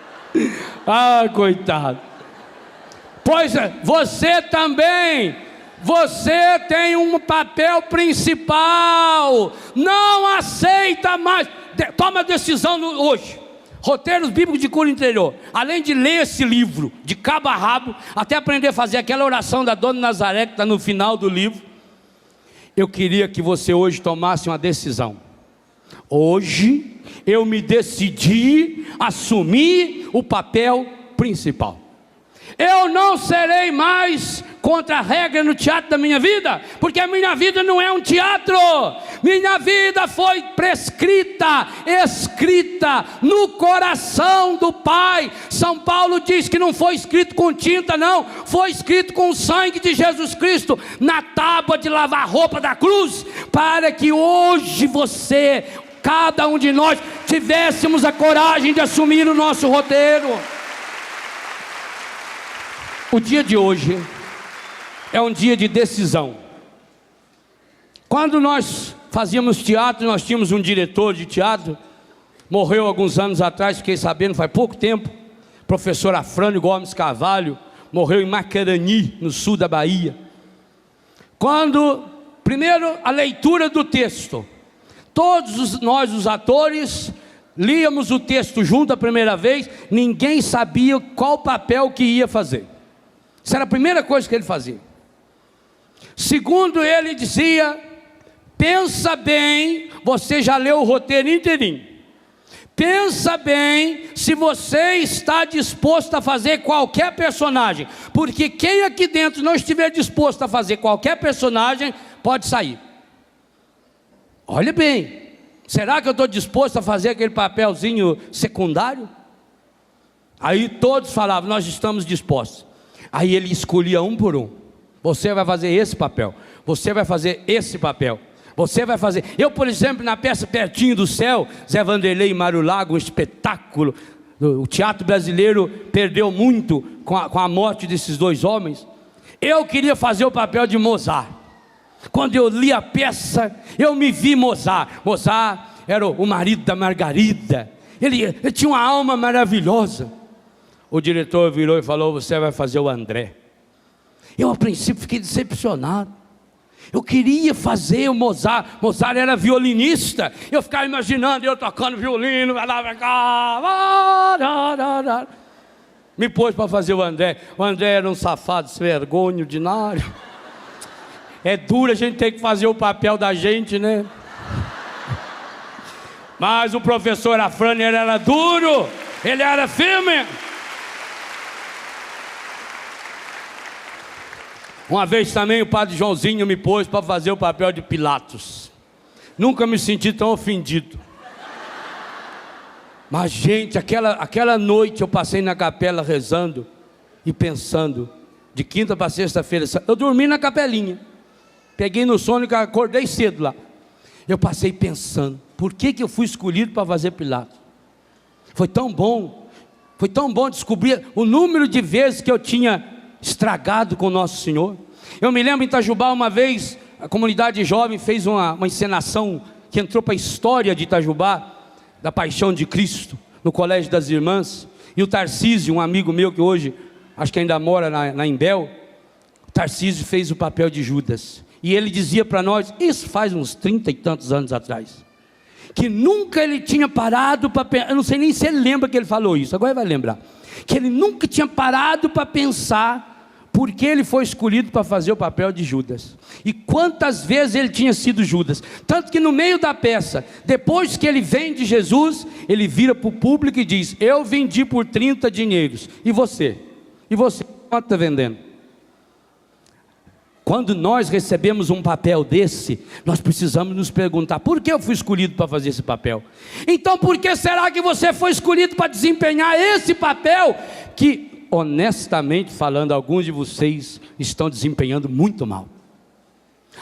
Ah, coitado. Pois é, você também, você tem um papel principal. Não aceita mais. Toma a decisão hoje. Roteiros Bíblicos de Cura Interior. Além de ler esse livro de cabo a rabo, até aprender a fazer aquela oração da Dona Nazaré que está no final do livro, eu queria que você hoje tomasse uma decisão. Hoje eu me decidi assumir o papel principal. Eu não serei mais contra a regra no teatro da minha vida, porque a minha vida não é um teatro. Minha vida foi prescrita, escrita no coração do Pai. São Paulo diz que não foi escrito com tinta, não, foi escrito com o sangue de Jesus Cristo na tábua de lavar roupa da cruz, para que hoje você, cada um de nós, tivéssemos a coragem de assumir o nosso roteiro. O dia de hoje é um dia de decisão. Quando nós fazíamos teatro, nós tínhamos um diretor de teatro, morreu alguns anos atrás, fiquei sabendo, faz pouco tempo, professor Afrânio Gomes Carvalho, morreu em Macarani, no sul da Bahia. Primeiro, a leitura do texto. Todos nós, os atores, líamos o texto junto a primeira vez, ninguém sabia qual papel que ia fazer. Isso era a primeira coisa que ele fazia. Segundo, ele dizia: pensa bem, você já leu o roteiro inteirinho. Pensa bem se você está disposto a fazer qualquer personagem, porque quem aqui dentro não estiver disposto a fazer qualquer personagem, pode sair. Olha bem, será que eu estou disposto a fazer aquele papelzinho secundário? Aí todos falavam: nós estamos dispostos. Aí ele escolhia um por um. Você vai fazer esse papel, você vai fazer esse papel, você vai fazer. Eu, por exemplo, na peça Pertinho do Céu, Zé Vanderlei e Mário Lago, um espetáculo. O teatro brasileiro perdeu muito com a morte desses dois homens. Eu queria fazer o papel de Mozart. Quando eu li a peça, eu me vi Mozart. Mozart era o marido da Margarida. Ele tinha uma alma maravilhosa. O diretor virou e falou: você vai fazer o André. Eu, a princípio, fiquei decepcionado. Eu queria fazer o Mozart. Mozart era violinista. Eu ficava imaginando eu tocando violino. Me pôs para fazer o André. O André era um safado, vergonha ordinário. É duro a gente ter que fazer o papel da gente, né? Mas o professor Afrânio era duro. Ele era firme. Uma vez também o padre Joãozinho me pôs para fazer o papel de Pilatos. Nunca me senti tão ofendido. Mas gente, aquela noite eu passei na capela rezando e pensando, de quinta para sexta-feira, eu dormi na capelinha, peguei no sono e acordei cedo lá. Eu passei pensando, por que eu fui escolhido para fazer Pilatos? Foi tão bom descobrir o número de vezes que eu tinha estragado com o nosso Senhor. Eu me lembro em Itajubá uma vez, a comunidade jovem fez uma encenação que entrou para a história de Itajubá, da paixão de Cristo, no colégio das irmãs, e o Tarcísio, um amigo meu que hoje, acho que ainda mora na Imbel, o Tarcísio fez o papel de Judas, e ele dizia para nós, isso faz uns 30 e tantos anos atrás, que nunca ele tinha parado para pensar, eu não sei nem se ele lembra que ele falou isso, agora ele vai lembrar, que ele nunca tinha parado para pensar, porque ele foi escolhido para fazer o papel de Judas, e quantas vezes ele tinha sido Judas, tanto que no meio da peça, depois que ele vende Jesus, ele vira para o público e diz, eu vendi por 30 dinheiros, e você? E você, quanto está vendendo? Quando nós recebemos um papel desse, nós precisamos nos perguntar, por que eu fui escolhido para fazer esse papel? Então por que será que você foi escolhido para desempenhar esse papel, que honestamente falando, alguns de vocês estão desempenhando muito mal.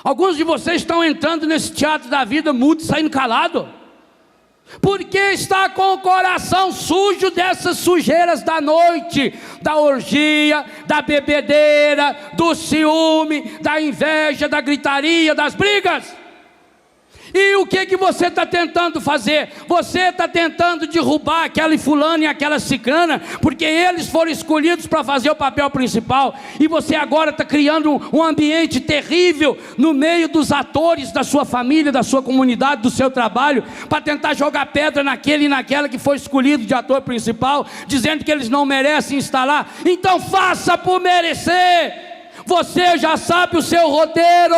Alguns de vocês estão entrando nesse teatro da vida mudo, saindo calado, porque está com o coração sujo dessas sujeiras da noite, da orgia, da bebedeira, do ciúme, da inveja, da gritaria, das brigas. E o que você está tentando fazer? Você está tentando derrubar aquela fulana e aquela cicrana, porque eles foram escolhidos para fazer o papel principal, e você agora está criando um ambiente terrível no meio dos atores da sua família, da sua comunidade, do seu trabalho, para tentar jogar pedra naquele e naquela que foi escolhido de ator principal, dizendo que eles não merecem estar lá. Então faça por merecer. Você já sabe o seu roteiro.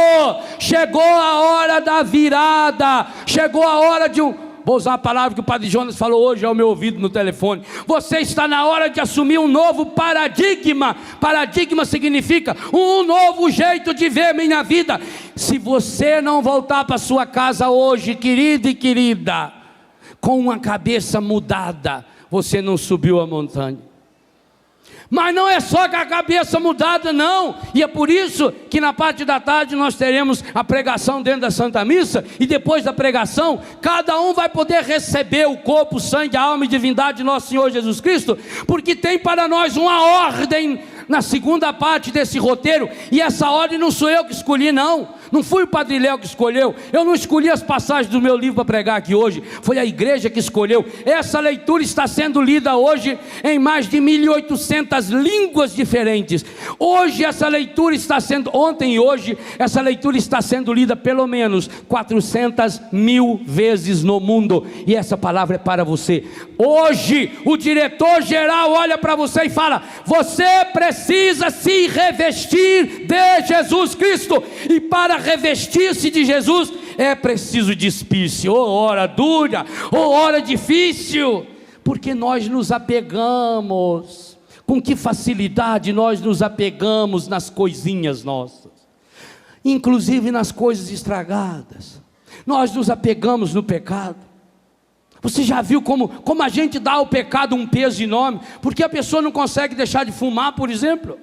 Chegou a hora da virada, chegou a hora de vou usar a palavra que o Padre Jonas falou hoje ao meu ouvido no telefone. Você está na hora de assumir um novo paradigma. Paradigma significa um novo jeito de ver minha vida. Se você não voltar para sua casa hoje, querido e querida, com uma cabeça mudada, você não subiu a montanha. Mas não é só com a cabeça mudada, não. E é por isso que na parte da tarde nós teremos a pregação dentro da Santa Missa. E depois da pregação, cada um vai poder receber o corpo, sangue, a alma e divindade de nosso Senhor Jesus Cristo. Porque tem para nós uma ordem na segunda parte desse roteiro. E essa ordem não sou eu que escolhi, não. Não foi o Padre Léo que escolheu. Eu não escolhi as passagens do meu livro para pregar aqui hoje. Foi a igreja que escolheu. Essa leitura está sendo lida hoje em mais de 1.800 línguas diferentes. Hoje essa leitura está sendo, ontem e hoje, essa leitura está sendo lida pelo menos 400.000 vezes no mundo. E essa palavra é para você. Hoje o diretor-geral olha para você e fala, você precisa se revestir de Jesus Cristo. E para revestir-se de Jesus é preciso despir-se. Ou hora dura, ou hora difícil, porque nós nos apegamos. Com que facilidade nós nos apegamos nas coisinhas nossas, inclusive nas coisas estragadas. Nós nos apegamos no pecado. Você já viu como a gente dá ao pecado um peso enorme? Porque a pessoa não consegue deixar de fumar, por exemplo,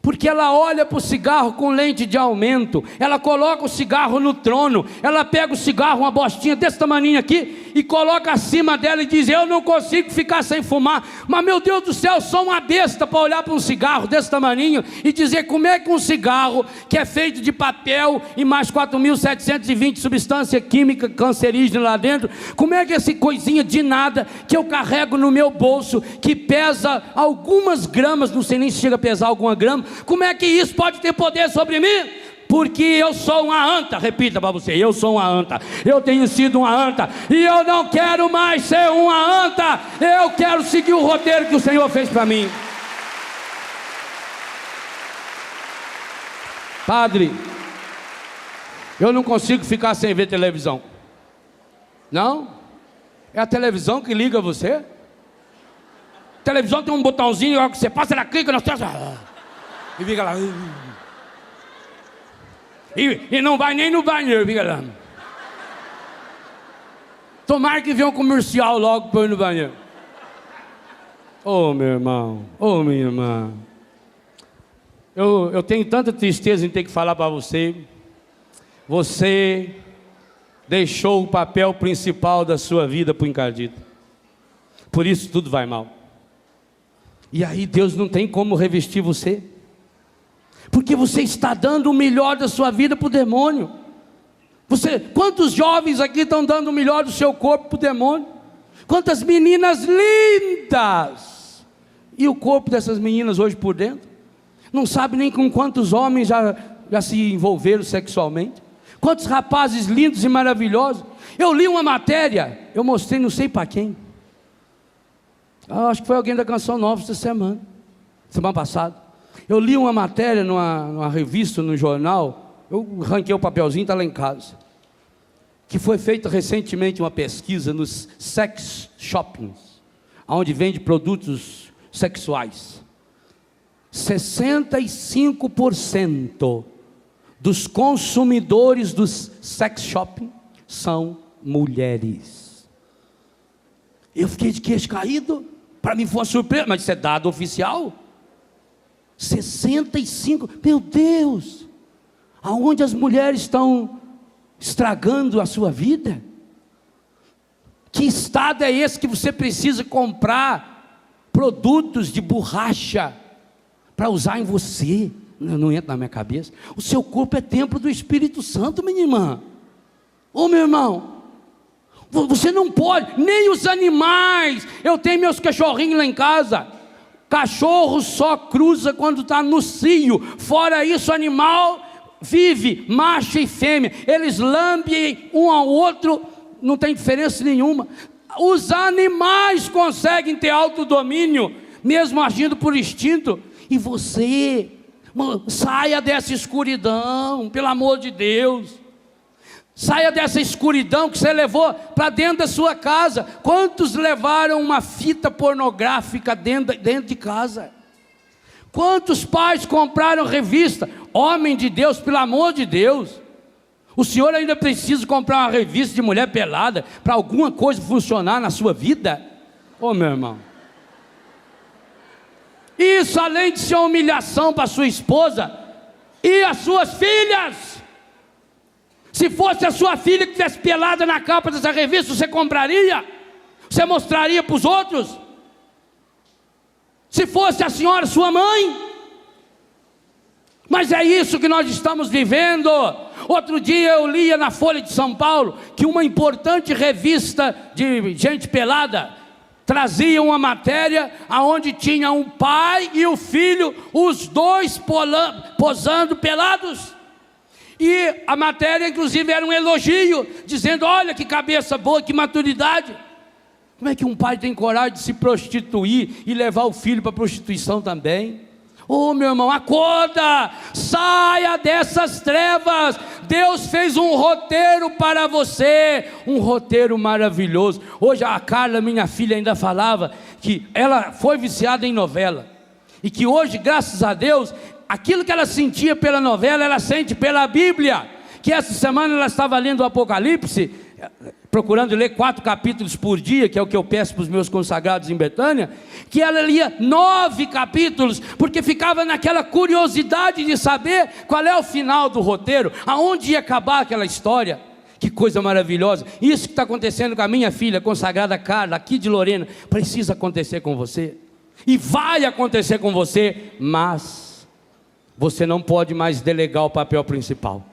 porque ela olha para o cigarro com lente de aumento, ela coloca o cigarro no trono, ela pega o cigarro, uma bostinha desse tamanho aqui, e coloca acima dela e diz, eu não consigo ficar sem fumar. Mas meu Deus do céu, sou uma besta para olhar para um cigarro desse tamanho e dizer, como é que um cigarro que é feito de papel e mais 4.720 substância química cancerígena lá dentro, como é que essa coisinha de nada que eu carrego no meu bolso, que pesa algumas gramas, não sei nem se chega a pesar alguma grama, como é que isso pode ter poder sobre mim? Porque eu sou uma anta. Repita para você, eu sou uma anta. Eu tenho sido uma anta, e eu não quero mais ser uma anta. Eu quero seguir o roteiro que o Senhor fez para mim. Padre, eu não consigo ficar sem ver televisão. Não? É a televisão que liga você? A televisão tem um botãozinho que você passa, ela clica, nós temos... E fica lá. E não vai nem no banheiro, fica lá. Tomara que venha um comercial logo para eu ir no banheiro. Ô meu irmão, ô minha irmã, eu tenho tanta tristeza em ter que falar para você. Você deixou o papel principal da sua vida para o encardito. Por isso tudo vai mal. E aí Deus não tem como revestir você, porque você está dando o melhor da sua vida para o demônio. Quantos jovens aqui estão dando o melhor do seu corpo para o demônio? Quantas meninas lindas! E o corpo dessas meninas hoje por dentro? Não sabe nem com quantos homens já se envolveram sexualmente. Quantos rapazes lindos e maravilhosos. Eu li uma matéria, eu mostrei não sei para quem. Acho que foi alguém da Canção Nova essa semana passada. Eu li uma matéria numa revista, no jornal. Eu ranquei o papelzinho, está lá em casa. Que foi feita recentemente uma pesquisa nos sex shoppings, onde vende produtos sexuais. 65% dos consumidores dos sex shopping são mulheres. Eu fiquei de queixo caído. Para mim foi uma surpresa, mas isso é dado oficial. 65%, meu Deus, aonde as mulheres estão estragando a sua vida? Que estado é esse que você precisa comprar produtos de borracha para usar em você? Não entra na minha cabeça. O seu corpo é templo do Espírito Santo, minha irmã. Ô meu irmão, você não pode, nem os animais. Eu tenho meus cachorrinhos lá em casa. Cachorro só cruza quando está no cio. Fora isso, o animal vive, macho e fêmea. Eles lambem um ao outro, não tem diferença nenhuma. Os animais conseguem ter autodomínio, mesmo agindo por instinto. E você, saia dessa escuridão, pelo amor de Deus. Saia dessa escuridão que você levou para dentro da sua casa. Quantos levaram uma fita pornográfica dentro de casa? Quantos pais compraram revista? Homem de Deus, pelo amor de Deus, o senhor ainda precisa comprar uma revista de mulher pelada para alguma coisa funcionar na sua vida? Ô meu irmão, isso além de ser uma humilhação para sua esposa e as suas filhas. Se fosse a sua filha que estivesse pelada na capa dessa revista, você compraria? Você mostraria para os outros? Se fosse a senhora, sua mãe? Mas é isso que nós estamos vivendo. Outro dia eu lia na Folha de São Paulo que uma importante revista de gente pelada trazia uma matéria onde tinha um pai e o filho, os dois posando pelados. E a matéria inclusive era um elogio, dizendo: olha que cabeça boa, que maturidade. Como é que um pai tem coragem de se prostituir e levar o filho para a prostituição também? Ô meu irmão, acorda, saia dessas trevas. Deus fez um roteiro para você, um roteiro maravilhoso. Hoje a Carla, minha filha, ainda falava que ela foi viciada em novela, e que hoje, graças a Deus, aquilo que ela sentia pela novela, ela sente pela Bíblia. Que essa semana ela estava lendo o Apocalipse, procurando ler 4 capítulos por dia, que é o que eu peço para os meus consagrados em Betânia, que ela lia 9 capítulos, porque ficava naquela curiosidade de saber qual é o final do roteiro, aonde ia acabar aquela história. Que coisa maravilhosa. Isso que está acontecendo com a minha filha consagrada Carla, aqui de Lorena, precisa acontecer com você, e vai acontecer com você, mas você não pode mais delegar o papel principal.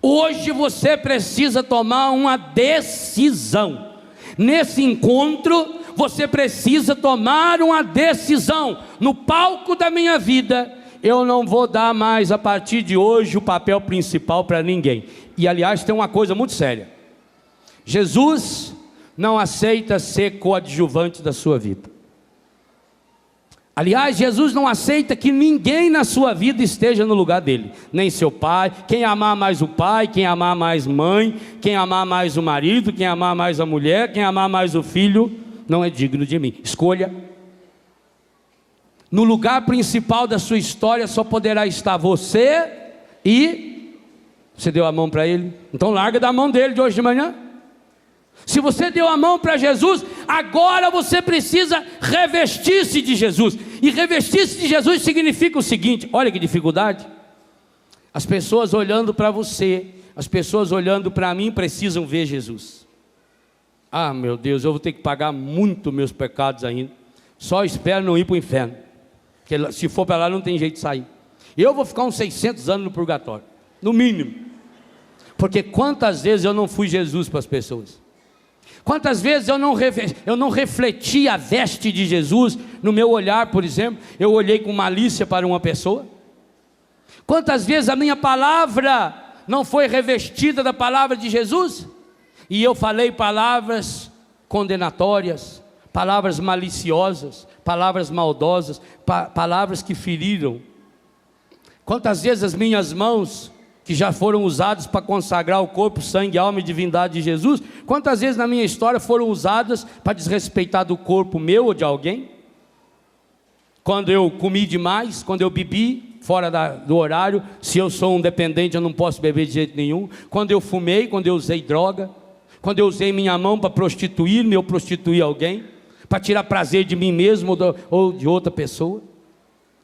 Hoje você precisa tomar uma decisão. Nesse encontro você precisa tomar uma decisão. No palco da minha vida, eu não vou dar mais a partir de hoje o papel principal para ninguém. E aliás, tem uma coisa muito séria: Jesus não aceita ser coadjuvante da sua vida. Aliás, Jesus não aceita que ninguém na sua vida esteja no lugar dele, nem seu pai. Quem amar mais o pai, quem amar mais mãe, quem amar mais o marido, quem amar mais a mulher, quem amar mais o filho, não é digno de mim. Escolha. No lugar principal da sua história só poderá estar você e... Você deu a mão para ele? Então larga da mão dele de hoje de manhã. Se você deu a mão para Jesus, agora você precisa revestir-se de Jesus. E revestir-se de Jesus significa o seguinte: olha que dificuldade. As pessoas olhando para você, as pessoas olhando para mim, precisam ver Jesus. Ah, meu Deus, eu vou ter que pagar muito meus pecados ainda. Só espero não ir para o inferno, porque se for para lá não tem jeito de sair. Eu vou ficar uns 600 anos no purgatório, no mínimo. Porque quantas vezes eu não fui Jesus para as pessoas? Quantas vezes eu não refleti a veste de Jesus no meu olhar, por exemplo? Eu olhei com malícia para uma pessoa. Quantas vezes a minha palavra não foi revestida da palavra de Jesus? E eu falei palavras condenatórias, palavras maliciosas, palavras maldosas, palavras que feriram. Quantas vezes as minhas mãos, que já foram usadas para consagrar o corpo, sangue, alma e divindade de Jesus, quantas vezes na minha história foram usadas para desrespeitar do corpo meu ou de alguém? Quando eu comi demais, quando eu bebi fora do horário, se eu sou um dependente eu não posso beber de jeito nenhum. Quando eu fumei, quando eu usei droga, quando eu usei minha mão para prostituir-me ou prostituir alguém, para tirar prazer de mim mesmo ou de outra pessoa.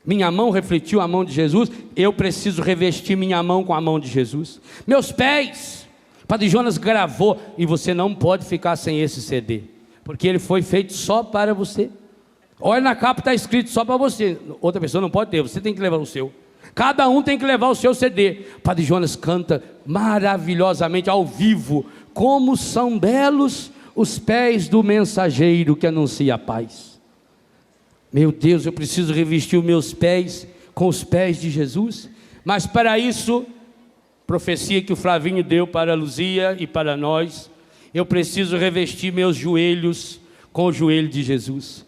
Minha mão refletiu a mão de Jesus, eu preciso revestir minha mão com a mão de Jesus. Meus pés, Padre Jonas gravou, e você não pode ficar sem esse CD, porque ele foi feito só para você. Olha na capa, está escrito só para você, outra pessoa não pode ter, você tem que levar o seu. Cada um tem que levar o seu CD. Padre Jonas canta maravilhosamente ao vivo, como são belos os pés do mensageiro que anuncia a paz. Meu Deus, eu preciso revestir os meus pés com os pés de Jesus. Mas para isso, profecia que o Flavinho deu para a Luzia e para nós, eu preciso revestir meus joelhos com o joelho de Jesus.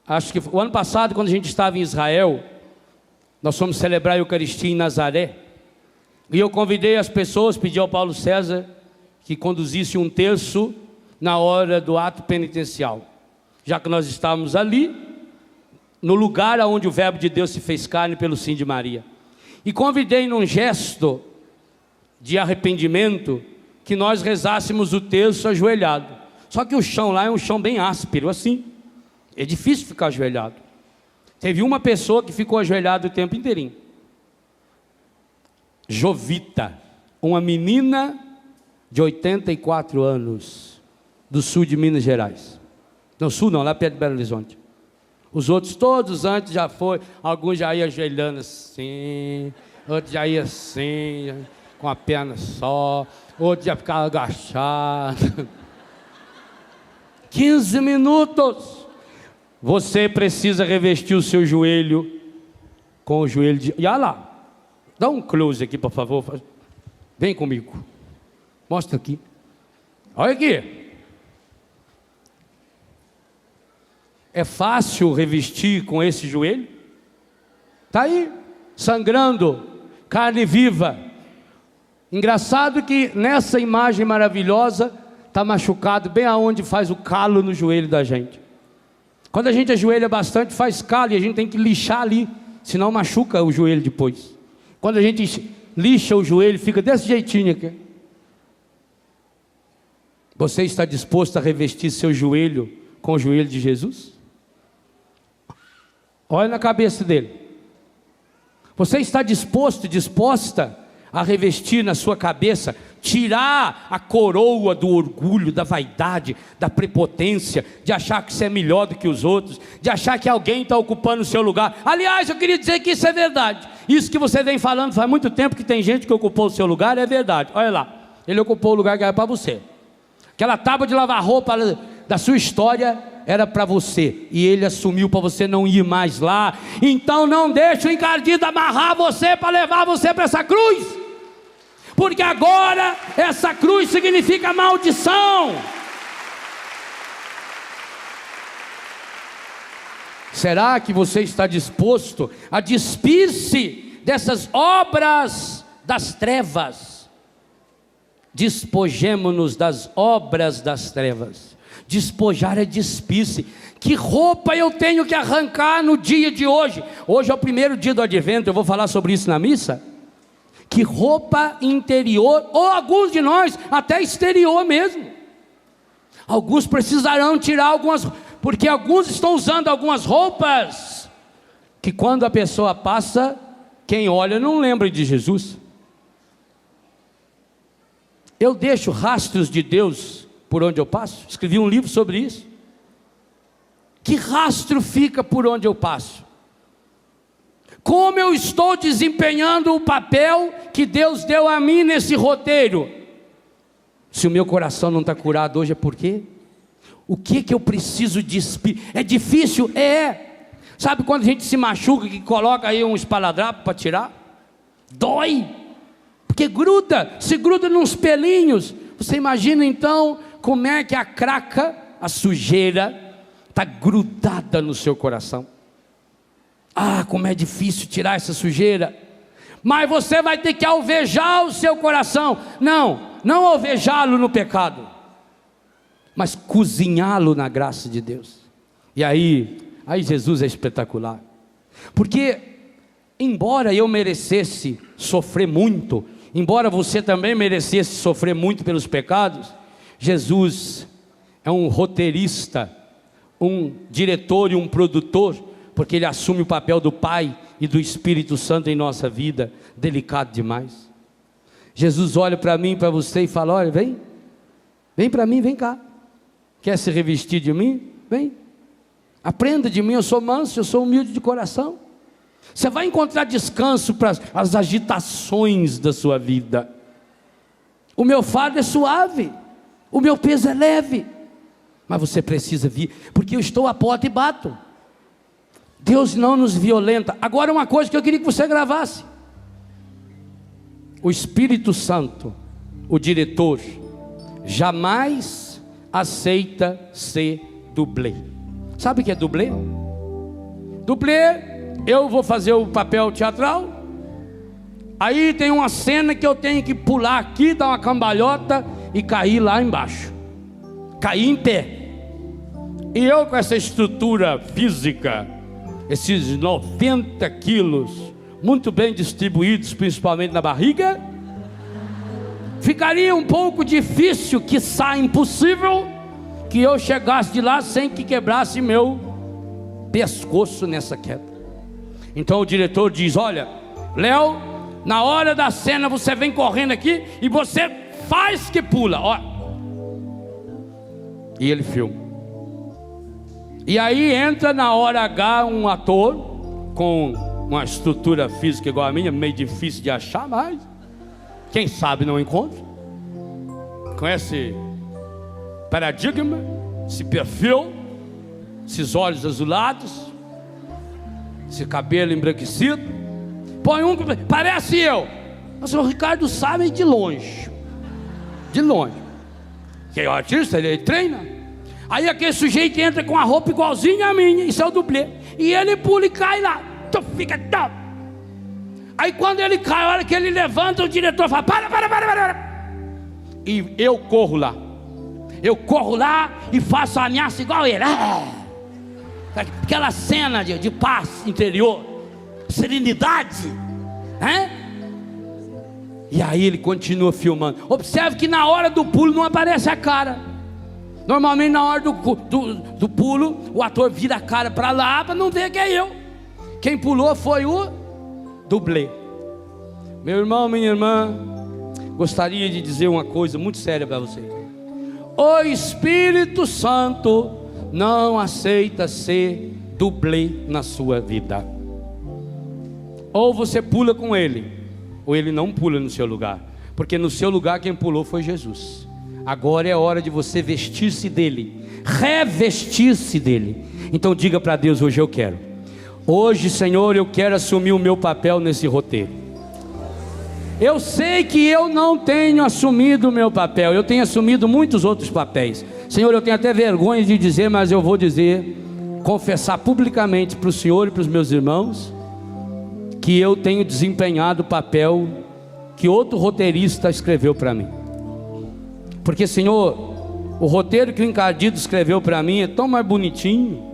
Acho que o ano passado, quando a gente estava em Israel, nós fomos celebrar a Eucaristia em Nazaré, e eu convidei as pessoas, pedi ao Paulo César que conduzisse um terço na hora do ato penitencial, já que nós estávamos ali, no lugar onde o verbo de Deus se fez carne pelo sim de Maria, e convidei num gesto de arrependimento, que nós rezássemos o terço ajoelhado. Só que o chão lá é um chão bem áspero, assim, é difícil ficar ajoelhado. Teve uma pessoa que ficou ajoelhada o tempo inteirinho. Jovita, uma menina de 84 anos, do sul de Minas Gerais. Não, sul não, lá perto de Belo Horizonte. Os outros todos antes já foi, alguns já iam ajoelhando assim, outros já iam assim, com a perna só, outros já ficavam agachados. 15 minutos. Você precisa revestir o seu joelho com o joelho de... E olha lá, dá um close aqui, por favor. Vem comigo. Mostra aqui. Olha aqui. É fácil revestir com esse joelho? Está aí, sangrando, carne viva. Engraçado que nessa imagem maravilhosa está machucado bem aonde faz o calo no joelho da gente. Quando a gente ajoelha bastante, faz calo e a gente tem que lixar ali, senão machuca o joelho depois. Quando a gente lixa o joelho, fica desse jeitinho aqui. Você está disposto a revestir seu joelho com o joelho de Jesus? Olha na cabeça dele. Você está disposta a revestir na sua cabeça, tirar a coroa do orgulho, da vaidade, da prepotência, de achar que você é melhor do que os outros, de achar que alguém está ocupando o seu lugar. Aliás, eu queria dizer que isso é verdade. Isso que você vem falando faz muito tempo, que tem gente que ocupou o seu lugar, é verdade. Olha lá, ele ocupou o lugar que era para você. Aquela tábua de lavar roupa da sua história era para você, e ele assumiu para você não ir mais lá. Então não deixe o encardido amarrar você para levar você para essa cruz, porque agora essa cruz significa maldição. Será que você está disposto a despir-se dessas obras das trevas? Despojemo-nos das obras das trevas. Despojar é despir-se. Que roupa eu tenho que arrancar no dia de hoje? Hoje é o primeiro dia do advento, eu vou falar sobre isso na missa. Que roupa interior, ou alguns de nós, até exterior mesmo. Alguns precisarão tirar algumas, porque alguns estão usando algumas roupas, que quando a pessoa passa, quem olha não lembra de Jesus. Eu deixo rastros de Deus por onde eu passo. Escrevi um livro sobre isso. Que rastro fica por onde eu passo? Como eu estou desempenhando o papel que Deus deu a mim nesse roteiro? Se o meu coração não está curado hoje, é por quê? O que eu preciso de espírito? É difícil? Sabe quando a gente se machuca, que coloca aí um esparadrapo para tirar? Dói, porque gruda, se gruda nos pelinhos. Você imagina então como é que a craca, a sujeira, está grudada no seu coração. Como é difícil tirar essa sujeira. Mas você vai ter que alvejar o seu coração. Não alvejá-lo no pecado, mas cozinhá-lo na graça de Deus. E aí Jesus é espetacular. Porque embora eu merecesse sofrer muito, embora você também merecesse sofrer muito pelos pecados, Jesus é um roteirista, um diretor e um produtor, porque Ele assume o papel do Pai e do Espírito Santo em nossa vida, delicado demais. Jesus olha para mim, para você e fala: olha, vem para mim, vem cá, quer se revestir de mim? Vem, aprenda de mim, eu sou manso, eu sou humilde de coração. Você vai encontrar descanso para as agitações da sua vida. O meu fardo é suave, o meu peso é leve. Mas você precisa vir, porque eu estou à porta e bato. Deus não nos violenta. Agora uma coisa que eu queria que você gravasse: o Espírito Santo, o diretor, jamais aceita ser dublê. Sabe o que é dublê? Dublê, eu vou fazer o papel teatral, aí tem uma cena que eu tenho que pular aqui, dar uma cambalhota e cair lá embaixo, cair em pé. E eu, com essa estrutura física, esses 90 quilos, muito bem distribuídos, principalmente na barriga, ficaria um pouco difícil, quiçá impossível, que eu chegasse de lá sem que quebrasse meu pescoço nessa queda. Então o diretor diz: olha, Léo, na hora da cena você vem correndo aqui e você faz que pula, ó. E ele filma. E aí entra na hora H um ator com uma estrutura física igual a minha, meio difícil de achar, mas quem sabe não encontra, com esse paradigma, esse perfil, esses olhos azulados, esse cabelo embranquecido. Põe um que parece eu. Mas o Ricardo sabe de longe, que é o artista, ele treina. Aí aquele sujeito entra com a roupa igualzinha a minha, isso é o dublê, e ele pula e cai lá. Tu fica top. Aí quando ele cai, a hora que ele levanta, o diretor fala: para. E eu corro lá e faço a ameaça igual ele. Aquela cena de paz interior, serenidade, né? E aí ele continua filmando. Observe que na hora do pulo não aparece a cara. Normalmente na hora do pulo, o ator vira a cara para lá para não ver que é eu. Quem pulou foi o dublê. Meu irmão, minha irmã, gostaria de dizer uma coisa muito séria para você. O Espírito Santo não aceita ser dublê na sua vida. Ou você pula com ele, ou ele não pula no seu lugar. Porque no seu lugar quem pulou foi Jesus. Agora é hora de você vestir-se dele, revestir-se dele. Então diga para Deus: hoje eu quero. Hoje, Senhor, eu quero assumir o meu papel nesse roteiro. Eu sei que eu não tenho assumido o meu papel, eu tenho assumido muitos outros papéis. Senhor, eu tenho até vergonha de dizer, mas eu vou dizer, confessar publicamente para o Senhor e para os meus irmãos, que eu tenho desempenhado o papel que outro roteirista escreveu para mim. Porque, Senhor, o roteiro que o Encardido escreveu para mim é tão mais bonitinho.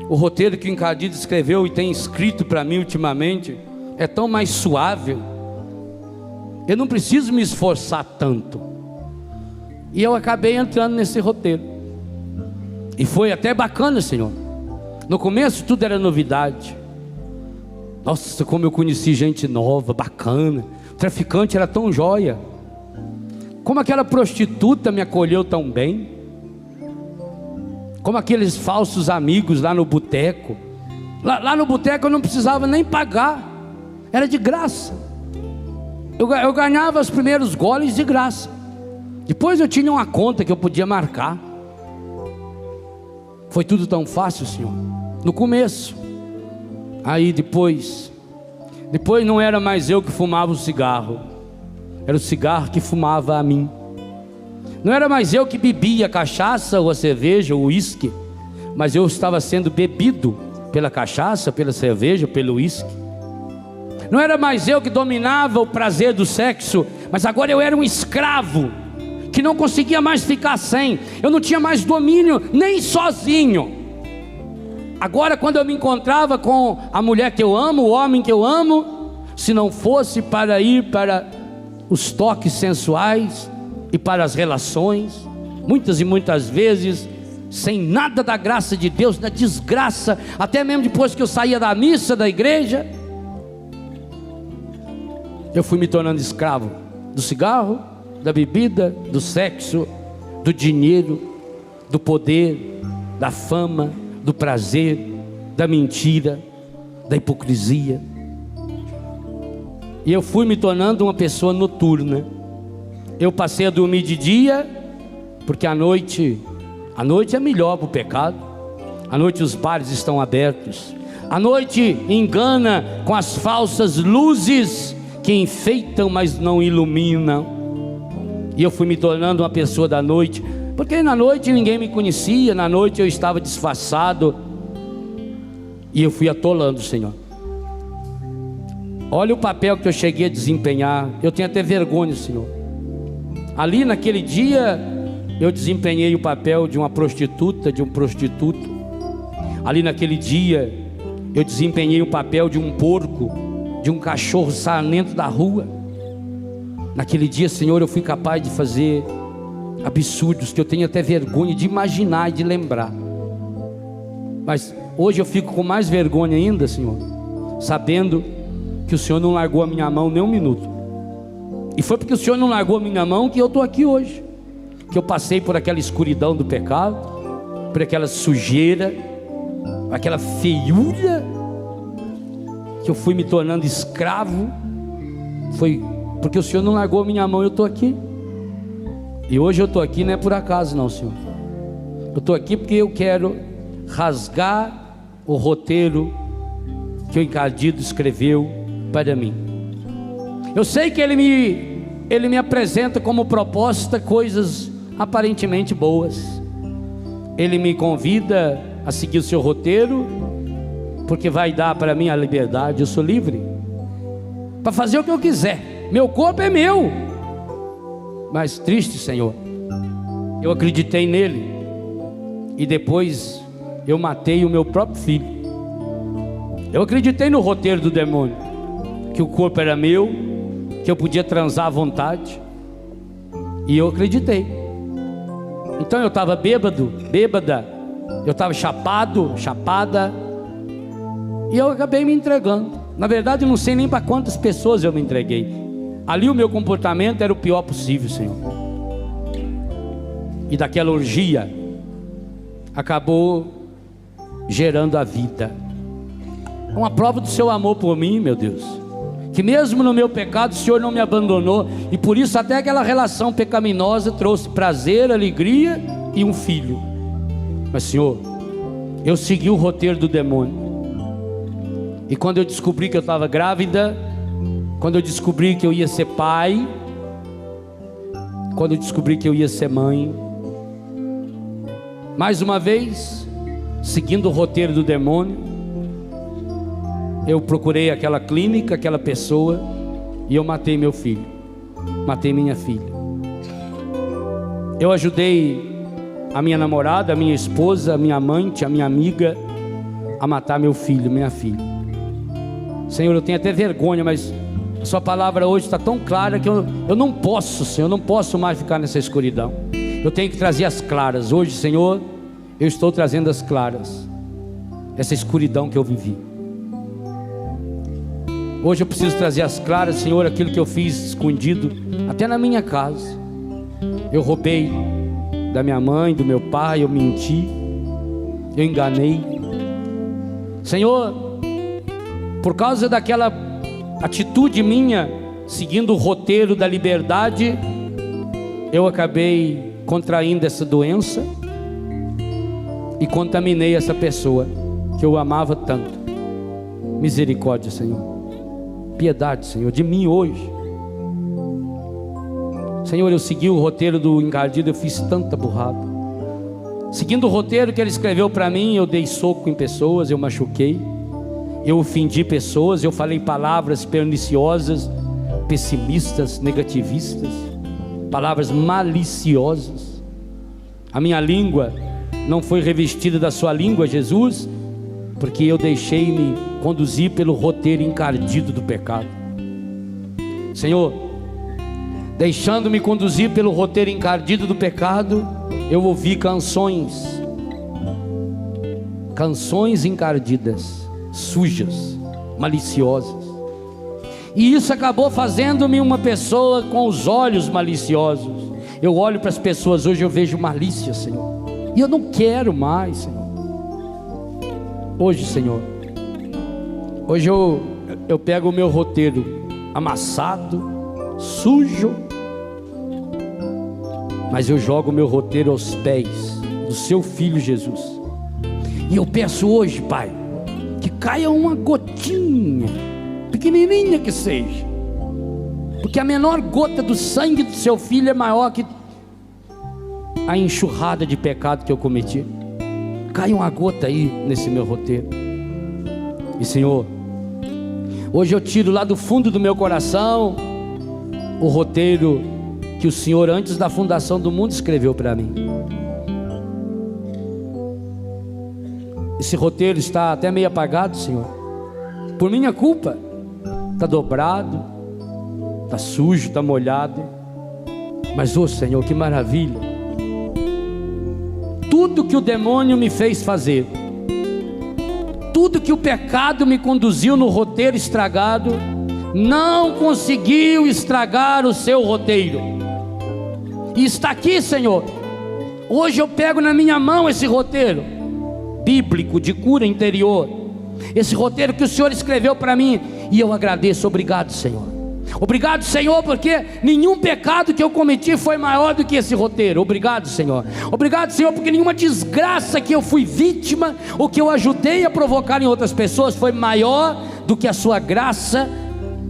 O roteiro que o Encardido escreveu e tem escrito para mim ultimamente é tão mais suave, eu não preciso me esforçar tanto. E eu acabei entrando nesse roteiro, e foi até bacana, Senhor. No começo tudo era novidade. Nossa, como eu conheci gente nova, bacana. O traficante era tão joia. Como aquela prostituta me acolheu tão bem. Como aqueles falsos amigos lá no boteco. Lá no boteco eu não precisava nem pagar, era de graça. Eu ganhava os primeiros goles de graça. Depois eu tinha uma conta que eu podia marcar. Foi tudo tão fácil, Senhor, no começo. Aí depois não era mais eu que fumava o cigarro, era o cigarro que fumava a mim. Não era mais eu que bebia a cachaça ou a cerveja ou o uísque, mas eu estava sendo bebido pela cachaça, pela cerveja, pelo uísque. Não era mais eu que dominava o prazer do sexo, mas agora eu era um escravo que não conseguia mais ficar sem. Eu não tinha mais domínio nem sozinho. Agora, quando eu me encontrava com a mulher que eu amo, o homem que eu amo, se não fosse para ir para os toques sensuais e para as relações, muitas e muitas vezes sem nada da graça de Deus, na desgraça, até mesmo depois que eu saía da missa, da igreja, eu fui me tornando escravo do cigarro, da bebida, do sexo, do dinheiro, do poder, da fama, do prazer, da mentira, da hipocrisia. E eu fui me tornando uma pessoa noturna. Eu passei a dormir de dia, porque à noite é melhor para o pecado. À noite os bares estão abertos. À noite engana com as falsas luzes que enfeitam, mas não iluminam. E eu fui me tornando uma pessoa da noite, porque na noite ninguém me conhecia, na noite eu estava disfarçado. E eu fui atolando, Senhor. Olha o papel que eu cheguei a desempenhar. Eu tenho até vergonha, Senhor. Ali naquele dia eu desempenhei o papel de uma prostituta, de um prostituto. Ali naquele dia eu desempenhei o papel de um porco, de um cachorro sarnento da rua. Naquele dia, Senhor, eu fui capaz de fazer absurdos que eu tenho até vergonha de imaginar e de lembrar. Mas hoje eu fico com mais vergonha ainda, Senhor, sabendo que o Senhor não largou a minha mão nem um minuto. E foi porque o Senhor não largou a minha mão que eu estou aqui hoje, que eu passei por aquela escuridão do pecado, por aquela sujeira, aquela feiura, que eu fui me tornando escravo. Foi porque o Senhor não largou a minha mão, eu estou aqui. E hoje eu estou aqui não é por acaso não, Senhor. Eu estou aqui porque eu quero rasgar o roteiro que o encardido escreveu para mim. Eu sei que ele me apresenta como proposta coisas aparentemente boas. Ele me convida a seguir o seu roteiro, porque vai dar para mim a liberdade. Eu sou livre para fazer o que eu quiser. Meu corpo é meu. Mas triste, Senhor, eu acreditei nele e depois eu matei o meu próprio filho. Eu acreditei no roteiro do demônio, que o corpo era meu, que eu podia transar à vontade, e eu acreditei. Então eu estava bêbado, bêbada, eu estava chapado, chapada, e eu acabei me entregando. Na verdade eu não sei nem para quantas pessoas eu me entreguei. Ali o meu comportamento era o pior possível, Senhor. E daquela orgia acabou gerando a vida. Uma prova do seu amor por mim, meu Deus, que mesmo no meu pecado o Senhor não me abandonou. E por isso até aquela relação pecaminosa trouxe prazer, alegria e um filho. Mas Senhor, eu segui o roteiro do demônio. E quando eu descobri que eu estava grávida, quando eu descobri que eu ia ser pai, quando eu descobri que eu ia ser mãe, mais uma vez, seguindo o roteiro do demônio, eu procurei aquela clínica, aquela pessoa, e eu matei meu filho, matei minha filha. Eu ajudei a minha namorada, a minha esposa, a minha amante, a minha amiga a matar meu filho, minha filha. Senhor, eu tenho até vergonha, mas a sua palavra hoje está tão clara que eu não posso, Senhor, eu não posso mais ficar nessa escuridão. Eu tenho que trazer as claras. Hoje, Senhor, eu estou trazendo as claras, essa escuridão que eu vivi. Hoje eu preciso trazer as claras, Senhor, aquilo que eu fiz escondido, até na minha casa. Eu roubei da minha mãe, do meu pai, eu menti, eu enganei. Senhor, por causa daquela atitude minha, seguindo o roteiro da liberdade, eu acabei contraindo essa doença e contaminei essa pessoa que eu amava tanto. Misericórdia, Senhor. Piedade, Senhor, de mim hoje. Senhor, eu segui o roteiro do encardido, eu fiz tanta burrada. Seguindo o roteiro que ele escreveu para mim, eu dei soco em pessoas, eu machuquei, eu ofendi pessoas, eu falei palavras perniciosas, pessimistas, negativistas, palavras maliciosas. A minha língua não foi revestida da sua língua, Jesus, porque eu deixei-me conduzir pelo roteiro encardido do pecado. Senhor, deixando-me conduzir pelo roteiro encardido do pecado, eu ouvi canções encardidas, sujas, maliciosas, e isso acabou fazendo-me uma pessoa com os olhos maliciosos. Eu olho para as pessoas hoje, eu vejo malícia, Senhor, e eu não quero mais, Senhor. Hoje, Senhor, hoje eu pego o meu roteiro amassado, sujo, mas eu jogo o meu roteiro aos pés do seu Filho Jesus, e eu peço hoje, Pai, que caia uma gotinha, pequenininha que seja, porque a menor gota do sangue do seu Filho é maior que a enxurrada de pecado que eu cometi. Cai uma gota aí nesse meu roteiro. E Senhor, hoje eu tiro lá do fundo do meu coração o roteiro que o Senhor antes da fundação do mundo escreveu para mim. Esse roteiro está até meio apagado, Senhor, por minha culpa. Está dobrado, está sujo, está molhado. Mas, ô Senhor, que maravilha! Tudo que o demônio me fez fazer, tudo que o pecado me conduziu no roteiro estragado, não conseguiu estragar o seu roteiro. E está aqui, Senhor. Hoje eu pego na minha mão esse roteiro bíblico de cura interior, esse roteiro que o Senhor escreveu para mim, e eu agradeço. Obrigado, Senhor. Obrigado, Senhor, porque nenhum pecado que eu cometi foi maior do que esse roteiro. Obrigado, Senhor. Obrigado, Senhor, porque nenhuma desgraça que eu fui vítima, ou que eu ajudei a provocar em outras pessoas, foi maior do que a sua graça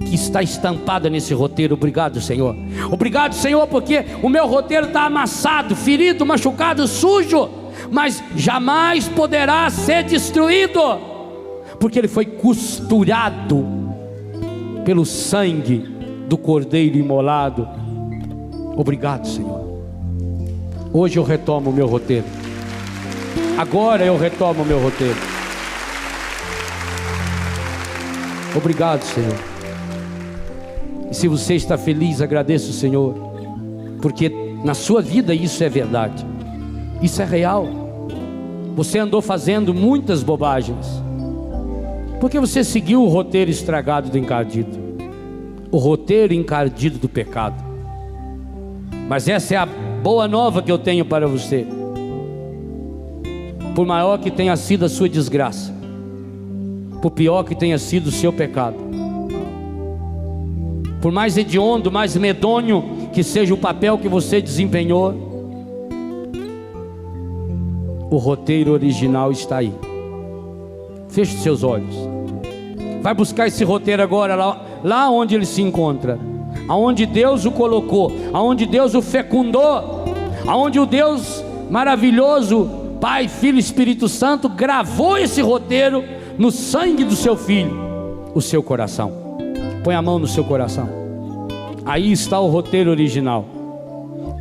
que está estampada nesse roteiro. Obrigado, Senhor. Obrigado, Senhor, porque o meu roteiro está amassado, ferido, machucado, sujo, mas jamais poderá ser destruído, porque ele foi costurado pelo sangue do Cordeiro imolado. Obrigado, Senhor. Hoje eu retomo o meu roteiro. Agora eu retomo o meu roteiro. Obrigado, Senhor. E se você está feliz, agradeça o Senhor, porque na sua vida isso é verdade, isso é real. Você andou fazendo muitas bobagens, porque você seguiu o roteiro estragado do encardido, o roteiro encardido do pecado. Mas essa é a boa nova que eu tenho para você. Por maior que tenha sido a sua desgraça, por pior que tenha sido o seu pecado, por mais hediondo, mais medonho que seja o papel que você desempenhou, o roteiro original está aí. Feche seus olhos. Vai buscar esse roteiro agora lá onde ele se encontra, aonde Deus o colocou, aonde Deus o fecundou, aonde o Deus maravilhoso, Pai, Filho e Espírito Santo, gravou esse roteiro no sangue do seu Filho, o seu coração. Põe a mão no seu coração. Aí está o roteiro original.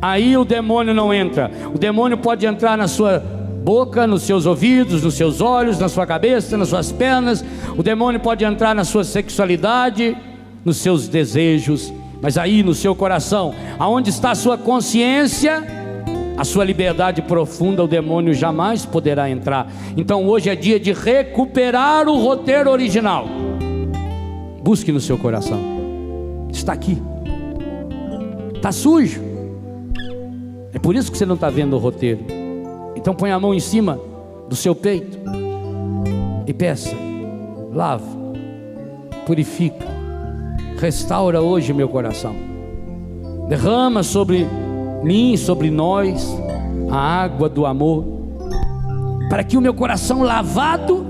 Aí o demônio não entra. O demônio pode entrar na sua boca, nos seus ouvidos, nos seus olhos, na sua cabeça, nas suas pernas. O demônio pode entrar na sua sexualidade, nos seus desejos, mas aí no seu coração, aonde está a sua consciência, a sua liberdade profunda, o demônio jamais poderá entrar. Então hoje é dia de recuperar o roteiro original. Busque no seu coração, está aqui, está sujo, é por isso que você não está vendo o roteiro. Então põe a mão em cima do seu peito e peça: lava, purifica, restaura hoje meu coração. Derrama sobre mim, sobre nós, a água do amor, para que o meu coração lavado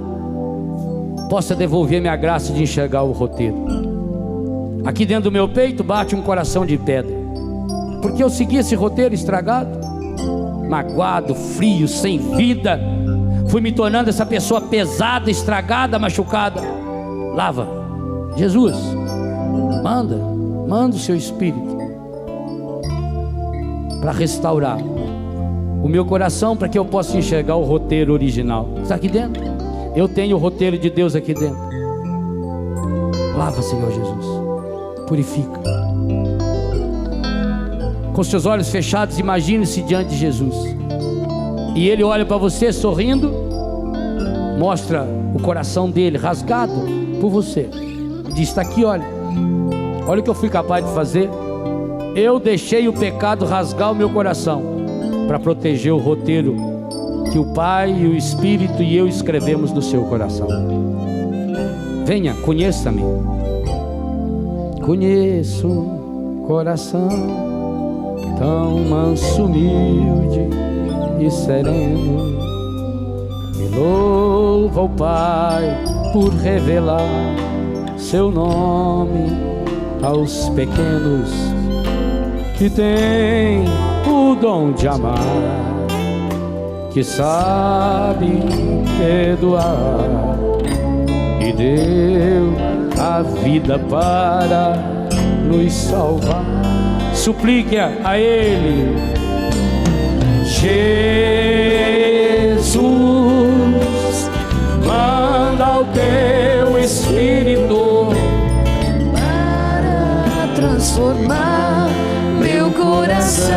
possa devolver-me a graça de enxergar o roteiro. Aqui dentro do meu peito bate um coração de pedra, porque eu segui esse roteiro estragado, magoado, frio, sem vida. Fui me tornando essa pessoa pesada, estragada, machucada. Lava, Jesus, manda o seu Espírito para restaurar o meu coração, para que eu possa enxergar o roteiro original. Está aqui dentro, eu tenho o roteiro de Deus aqui dentro. Lava, Senhor Jesus, purifica. Com seus olhos fechados, imagine-se diante de Jesus, e Ele olha para você sorrindo, mostra o coração dele rasgado por você, e diz: está aqui, olha o que eu fui capaz de fazer. Eu deixei o pecado rasgar o meu coração para proteger o roteiro que o Pai, o Espírito e eu escrevemos no seu coração. Venha, conheça-me. Conheço um coração tão manso, humilde e sereno. Me louva o Pai por revelar seu nome aos pequenos que tem o dom de amar, que sabe perdoar e deu a vida para nos salvar. Suplique a Ele. Jesus, manda o teu Espírito para transformar meu coração.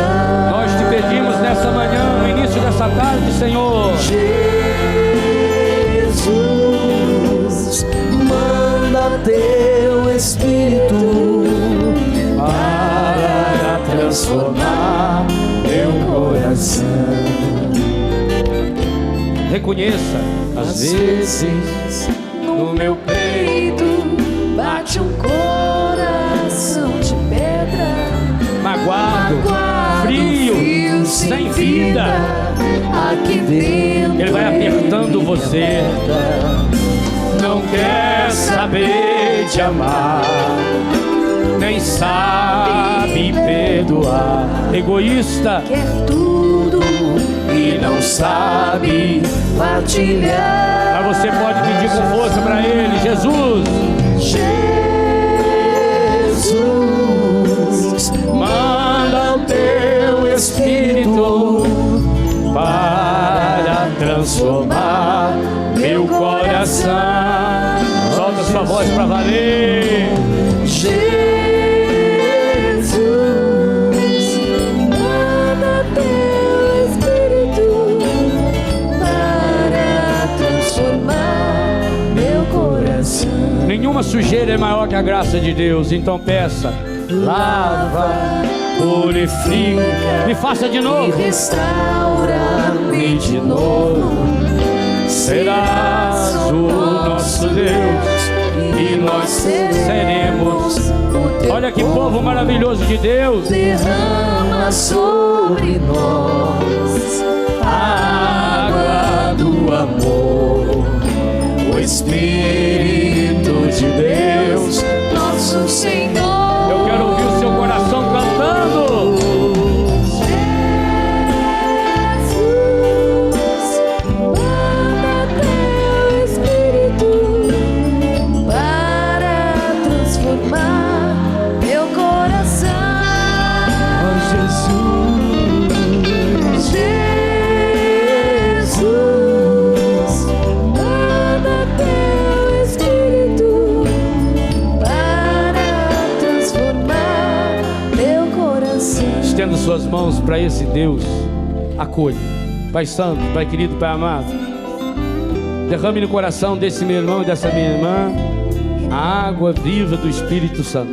Nós te pedimos nessa manhã, no início dessa tarde, Senhor. Jesus, manda teu Espírito para transformar meu coração. Reconheça, às vezes no meu peito bate um coração de pedra, magoado, frio, sem vida. Aqui dentro Ele vai apertando você. Não quer saber de amar, nem sabe perdoar. Egoísta, quer tudo e não sabe partilhar. mas você pode pedir com força para Ele. Jesus, Jesus, manda o teu Espírito para transformar meu coração. Solta sua voz para valer. Jesus, manda teu Espírito para transformar meu coração. Nenhuma sujeira é maior que a graça de Deus. Então peça: lava, purifica, me faça de novo. E restaura-me de novo. Serás o nosso Deus e nós seremos. Olha que povo maravilhoso de Deus. Derrama sobre nós a água do amor, o Espírito de Deus, nosso Senhor. Eu quero ouvir o seu coração cantando. suas mãos para esse Deus. Acolhe. Pai Santo, Pai querido, Pai amado, derrame no coração desse meu irmão e dessa minha irmã a água viva do Espírito Santo,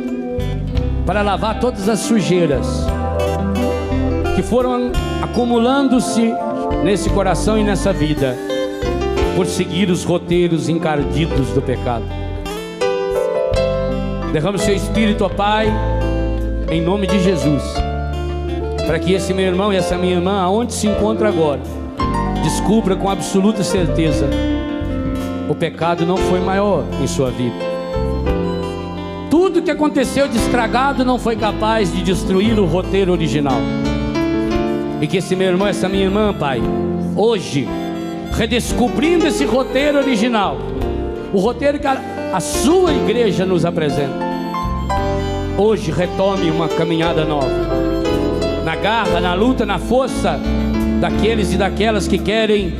para lavar todas as sujeiras que foram acumulando-se nesse coração e nessa vida, por seguir os roteiros encardidos do pecado. Derrame o seu Espírito, ó Pai, em nome de Jesus, para que esse meu irmão e essa minha irmã, aonde se encontra agora, descubra com absoluta certeza: o pecado não foi maior em sua vida. Tudo que aconteceu de estragado não foi capaz de destruir o roteiro original. E que esse meu irmão, essa minha irmã, Pai, hoje, redescobrindo esse roteiro original, o roteiro que a sua igreja nos apresenta, hoje retome uma caminhada nova, na garra, na luta, na força daqueles e daquelas que querem,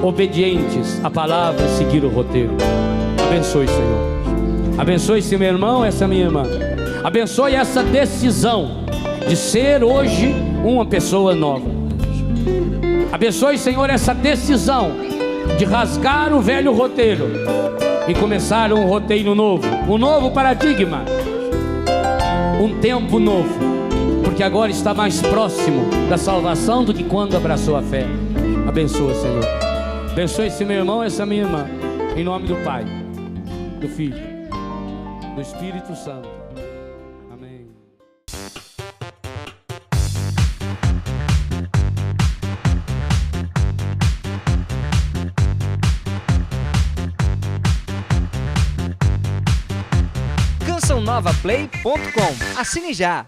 obedientes à palavra, seguir o roteiro. Abençoe, Senhor. Abençoe esse meu irmão, essa minha irmã. Abençoe essa decisão de ser hoje uma pessoa nova. Abençoe, Senhor, essa decisão de rasgar o velho roteiro e começar um roteiro novo, um novo paradigma, um tempo novo, porque agora está mais próximo da salvação do que quando abraçou a fé. Abençoa, Senhor. Abençoe esse meu irmão, essa minha irmã, em nome do Pai, do Filho, do Espírito Santo. Amém. CançãoNovaPlay.com. Assine já!